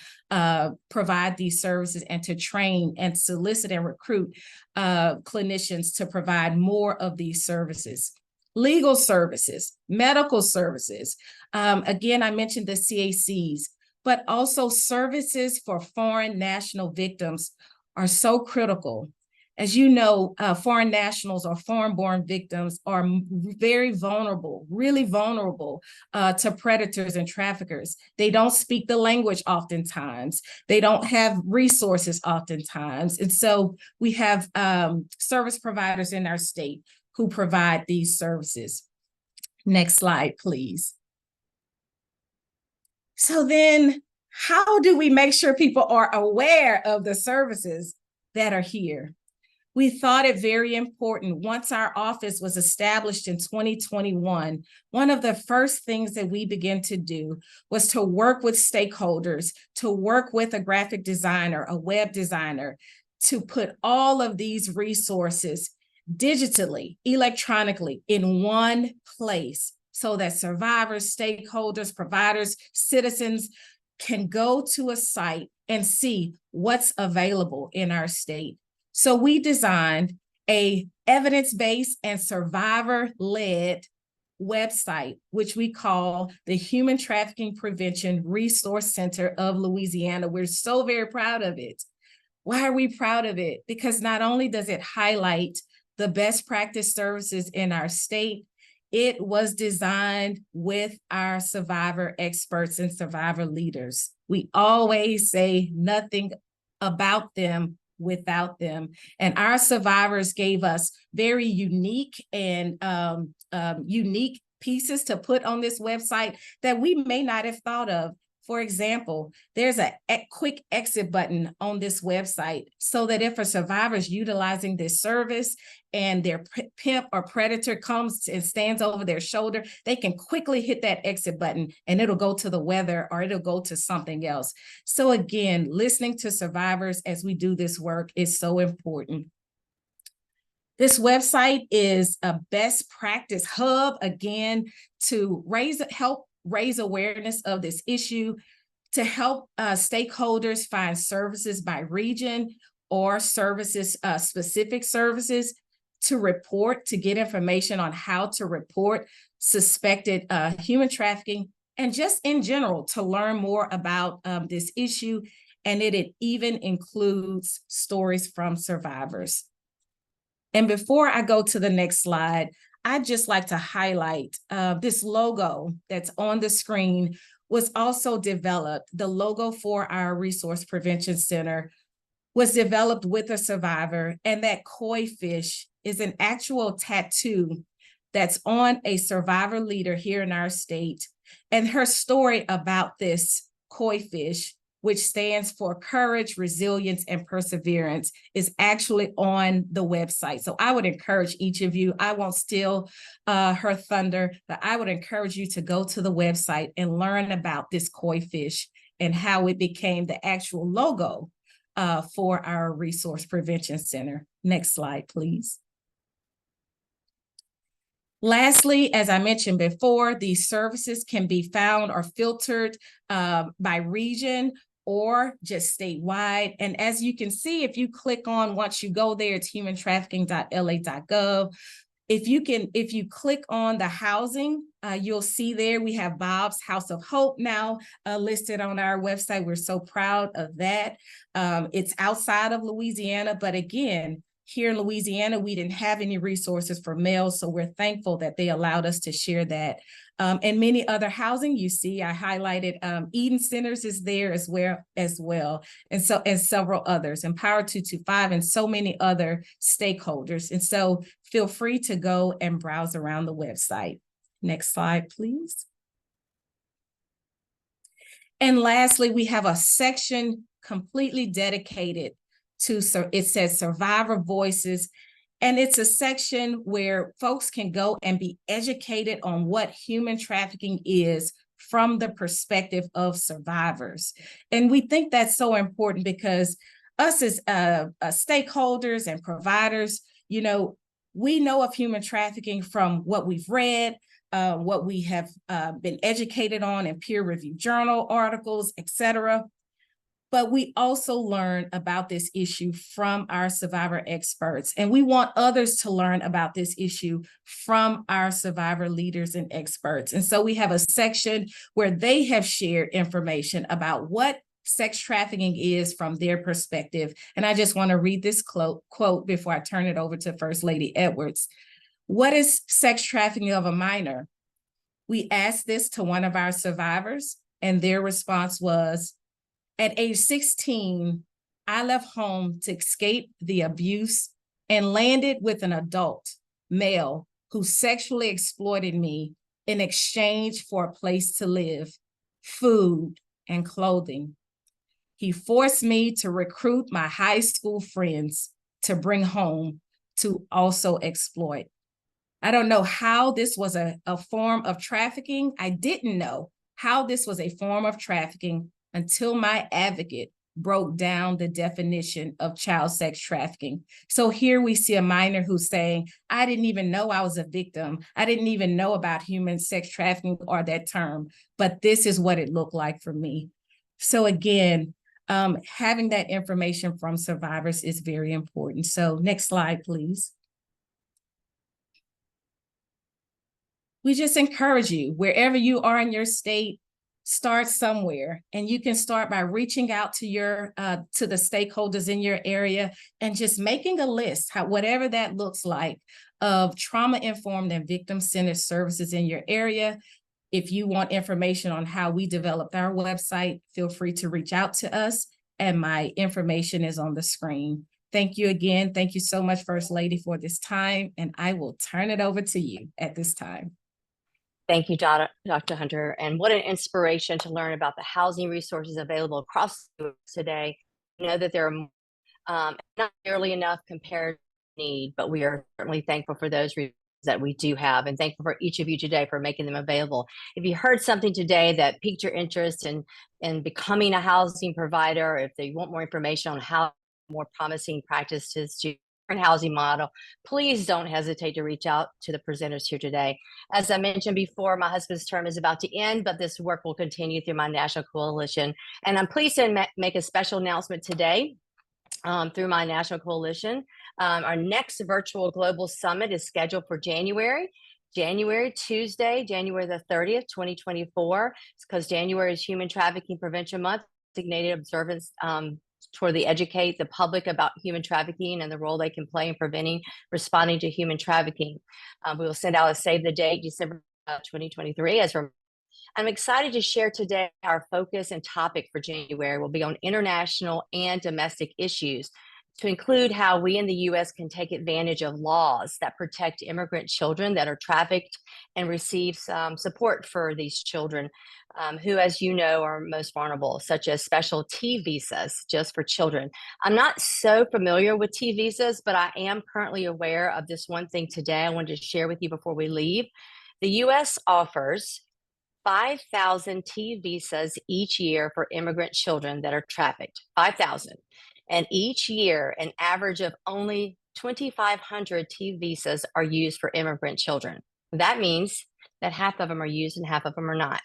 provide these services and to train and solicit and recruit clinicians to provide more of these services. Legal services, medical services. Again, I mentioned the CACs, but also services for foreign national victims are so critical. As you know, foreign nationals or foreign-born victims are very vulnerable, really vulnerable to predators and traffickers. They don't speak the language oftentimes. They don't have resources oftentimes. And so we have service providers in our state who provide these services. Next slide, please. So then how do we make sure people are aware of the services that are here? We thought it very important. Once our office was established in 2021, one of the first things that we began to do was to work with stakeholders, to work with a graphic designer, a web designer, to put all of these resources digitally, electronically in one place so that survivors, stakeholders, providers, citizens can go to a site and see what's available in our state. So we designed a evidence-based and survivor-led website, which we call the Human Trafficking Prevention Resource Center of Louisiana. We're so very proud of it. Why are we proud of it? Because not only does it highlight the best practice services in our state, it was designed with our survivor experts and survivor leaders. We always say nothing about them without them. And our survivors gave us very unique and unique pieces to put on this website that we may not have thought of. For example, there's a quick exit button on this website so that if a survivor is utilizing this service and their pimp or predator comes and stands over their shoulder, they can quickly hit that exit button and it'll go to the weather or it'll go to something else. So again, listening to survivors as we do this work is so important. This website is a best practice hub, again, to help raise awareness of this issue, to help stakeholders find services by region or services, specific services, to report, to get information on how to report suspected human trafficking, and just in general, to learn more about this issue. And it even includes stories from survivors. And before I go to the next slide, I'd just like to highlight this logo that's on the screen was also developed. The logo for our Resource Prevention Center was developed with a survivor, and that koi fish is an actual tattoo that's on a survivor leader here in our state. And her story about this koi fish, which stands for courage, resilience, and perseverance, is actually on the website. So I would encourage each of you, I won't steal her thunder, but I would encourage you to go to the website and learn about this koi fish and how it became the actual logo for our Resource Prevention Center. Next slide, please. Lastly, as I mentioned before, these services can be found or filtered by region or just statewide. And as you can see, if you click on, once you go there, it's humantrafficking.la.gov. If you click on the housing, you'll see there we have Bob's House of Hope now listed on our website. We're so proud of that. It's outside of Louisiana, but again, here in Louisiana, we didn't have any resources for males, so we're thankful that they allowed us to share that And many other housing. You see, I highlighted Eden Centers is there as well, and several others, Empower 225, and so many other stakeholders. And so feel free to go and browse around the website. Next slide, please. And lastly, we have a section completely dedicated to, it says Survivor Voices. And it's a section where folks can go and be educated on what human trafficking is from the perspective of survivors. And we think that's so important because us as stakeholders and providers, you know, we know of human trafficking from what we've read, what we have been educated on in peer-reviewed journal articles, etc. But we also learn about this issue from our survivor experts. And we want others to learn about this issue from our survivor leaders and experts. And so we have a section where they have shared information about what sex trafficking is from their perspective. And I just want to read this quote before I turn it over to First Lady Edwards. What is sex trafficking of a minor? We asked this to one of our survivors, and their response was, at age 16, I left home to escape the abuse and landed with an adult male who sexually exploited me in exchange for a place to live, food, and clothing. He forced me to recruit my high school friends to bring home to also exploit. I don't know how this was a form of trafficking. I didn't know how this was a form of trafficking until my advocate broke down the definition of child sex trafficking. So here we see a minor who's saying, I didn't even know I was a victim. I didn't even know about human sex trafficking or that term, but this is what it looked like for me. So again, having that information from survivors is very important. So next slide, please. We just encourage you, wherever you are in your state, start somewhere. And you can start by reaching out to to the stakeholders in your area and just making a list, whatever that looks like, of trauma-informed and victim-centered services in your area. If you want information on how we developed our website, feel free to reach out to us, and my information is on the screen. Thank you again. Thank you so much, First Lady, for this time, and I will turn it over to you at this time. Thank you, Dr. Hunter. And what an inspiration to learn about the housing resources available across the U.S. today. We know that there are not nearly enough compared to need, but we are certainly thankful for those resources that we do have, and thankful for each of you today for making them available. If you heard something today that piqued your interest in becoming a housing provider, if you want more information on how more promising practices to housing model, please don't hesitate to reach out to the presenters here today. As I mentioned before, my husband's term is about to end, but this work will continue through my national coalition. And I'm pleased to make a special announcement today through my national coalition. Our next virtual global summit is scheduled for Tuesday, January the 30th, 2024, because January is Human Trafficking Prevention Month, designated observance toward educate the public about human trafficking and the role they can play in preventing, responding to human trafficking. We will send out a save the date, December 2023. I'm excited to share today our focus and topic for January will be on international and domestic issues, to include how we in the U.S. can take advantage of laws that protect immigrant children that are trafficked and receive support for these children who, as you know, are most vulnerable, such as special T visas just for children. I'm not so familiar with T visas, but I am currently aware of this one thing today I wanted to share with you before we leave. The U.S. offers 5,000 T visas each year for immigrant children that are trafficked, 5,000. And each year, an average of only 2,500 T visas are used for immigrant children. That means that half of them are used and half of them are not.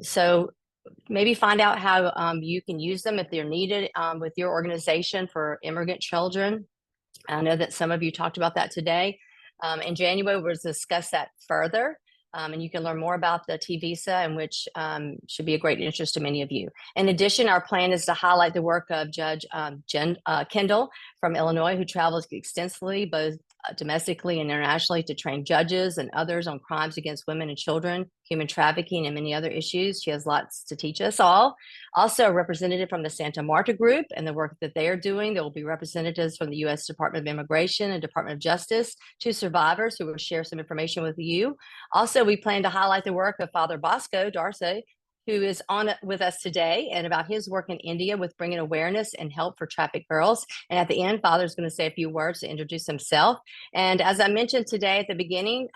So maybe find out how you can use them if they're needed with your organization for immigrant children. I know that some of you talked about that today. In January, we'll discuss that further. And you can learn more about the T visa, and which should be a great interest to many of you. In addition, our plan is to highlight the work of Judge Kendall from Illinois, who travels extensively both domestically and internationally to train judges and others on crimes against women and children, human trafficking, and many other issues. She has lots to teach us all. Also, a representative from the Santa Marta Group and the work that they are doing. There will be representatives from the U.S. Department of Immigration and Department of Justice, two survivors who will share some information with you. Also, we plan to highlight the work of Father Bosco Darce, who is on with us today, and about his work in India with bringing awareness and help for trafficked girls. And at the end, Father's going to say a few words to introduce himself. And as I mentioned today at the beginning,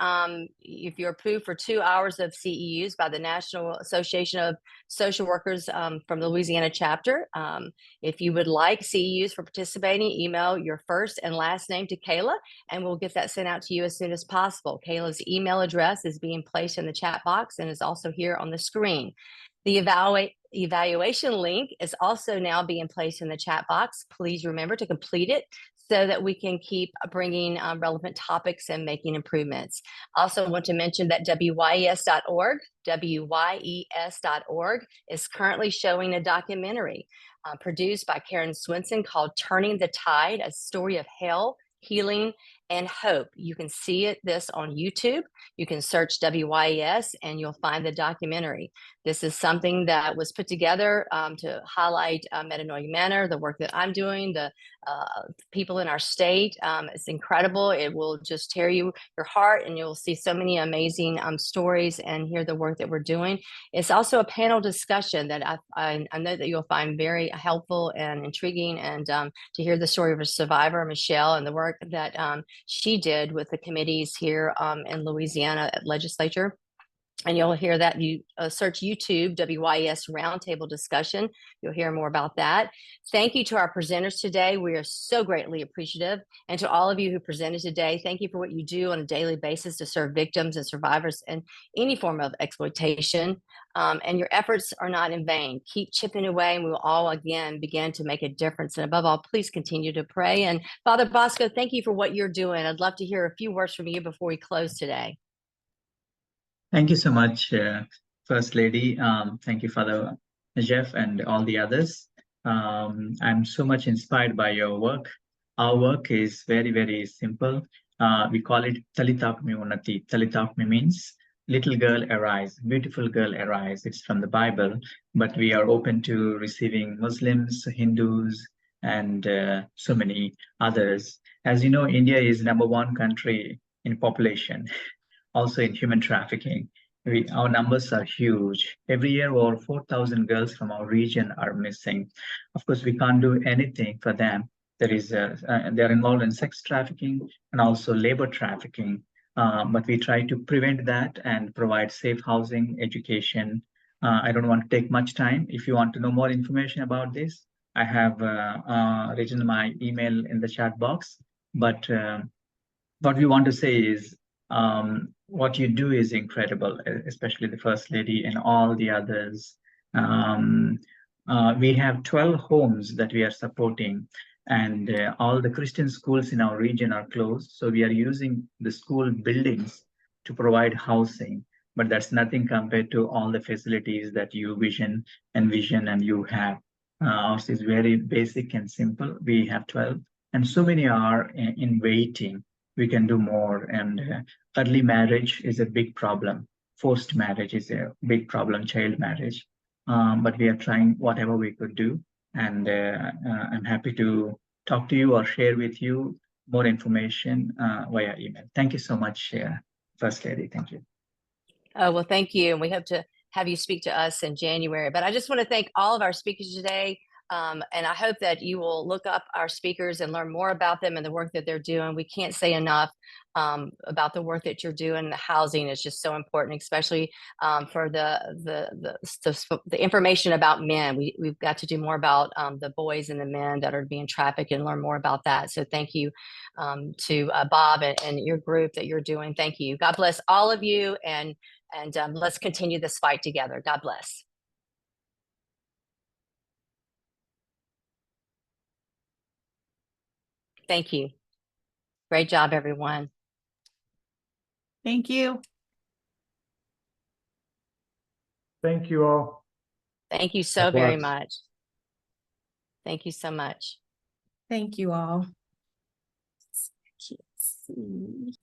if you're approved for 2 hours of CEUs by the National Association of Social Workers from the Louisiana chapter, if you would like CEUs for participating, email your first and last name to Kayla, and we'll get that sent out to you as soon as possible. Kayla's email address is being placed in the chat box and is also here on the screen. The evaluation link is also now being placed in the chat box. Please remember to complete it so that we can keep bringing relevant topics and making improvements. Also want to mention that WYES.org is currently showing a documentary produced by Karen Swinson called Turning the Tide, a story of hell, healing, and hope. You can see this on YouTube. You can search WYES and you'll find the documentary. This is something that was put together to highlight Metanoia Manor, the work that I'm doing, the people in our state. It's incredible. It will just tear your heart, and you'll see so many amazing stories and hear the work that we're doing. It's also a panel discussion that I know that you'll find very helpful and intriguing, and to hear the story of a survivor, Michelle, and the work that she did with the committees here in Louisiana legislature. And you'll hear that. You search YouTube WYES Roundtable Discussion. You'll hear more about that. Thank you to our presenters today. We are so greatly appreciative. And to all of you who presented today, thank you for what you do on a daily basis to serve victims and survivors in any form of exploitation. And your efforts are not in vain. Keep chipping away, and we will all again begin to make a difference. And above all, please continue to pray. And Father Bosco, thank you for what you're doing. I'd love to hear a few words from you before we close today. Thank you so much, First Lady. Thank you, Father Jeff, and all the others. I'm so much inspired by your work. Our work is very, very simple. We call it Talitakmi Unnati. Talitakmi means little girl arise, beautiful girl arise. It's from the Bible, but we are open to receiving Muslims, Hindus, and so many others. As you know, India is #1 country in population. Also in human trafficking. Our numbers are huge. Every year, over 4,000 girls from our region are missing. Of course, we can't do anything for them. They're involved in sex trafficking and also labor trafficking. But we try to prevent that and provide safe housing, education. I don't want to take much time. If you want to know more information about this, I have written my email in the chat box. But what we want to say is, what you do is incredible, especially the First Lady and all the others. We have 12 homes that we are supporting, and all the Christian schools in our region are closed. So we are using the school buildings to provide housing, but that's nothing compared to all the facilities that you envision and you have. Ours is very basic and simple. We have 12, and so many are in waiting. We can do more, and early marriage is a big problem. Forced marriage is a big problem, child marriage. But we are trying whatever we could do, and I'm happy to talk to you or share with you more information via email. Thank you so much, First Lady. Thank you. Oh, well, thank you. And we hope to have you speak to us in January. But I just want to thank all of our speakers today. And I hope that you will look up our speakers and learn more about them and the work that they're doing. We can't say enough about the work that you're doing. The housing is just so important, especially for the information about men. We've got to do more about the boys and the men that are being trafficked and learn more about that. So thank you to Bob and your group that you're doing. Thank you. God bless all of you, and let's continue this fight together. God bless. Thank you. Great job, everyone. Thank you. Thank you all. Thank you so very much. Thank you so much. Thank you all. see.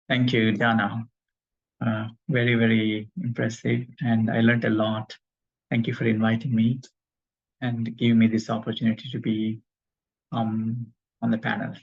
Thank you, Dana. Very, very impressive. And I learned a lot. Thank you for inviting me and giving me this opportunity to be on the panel.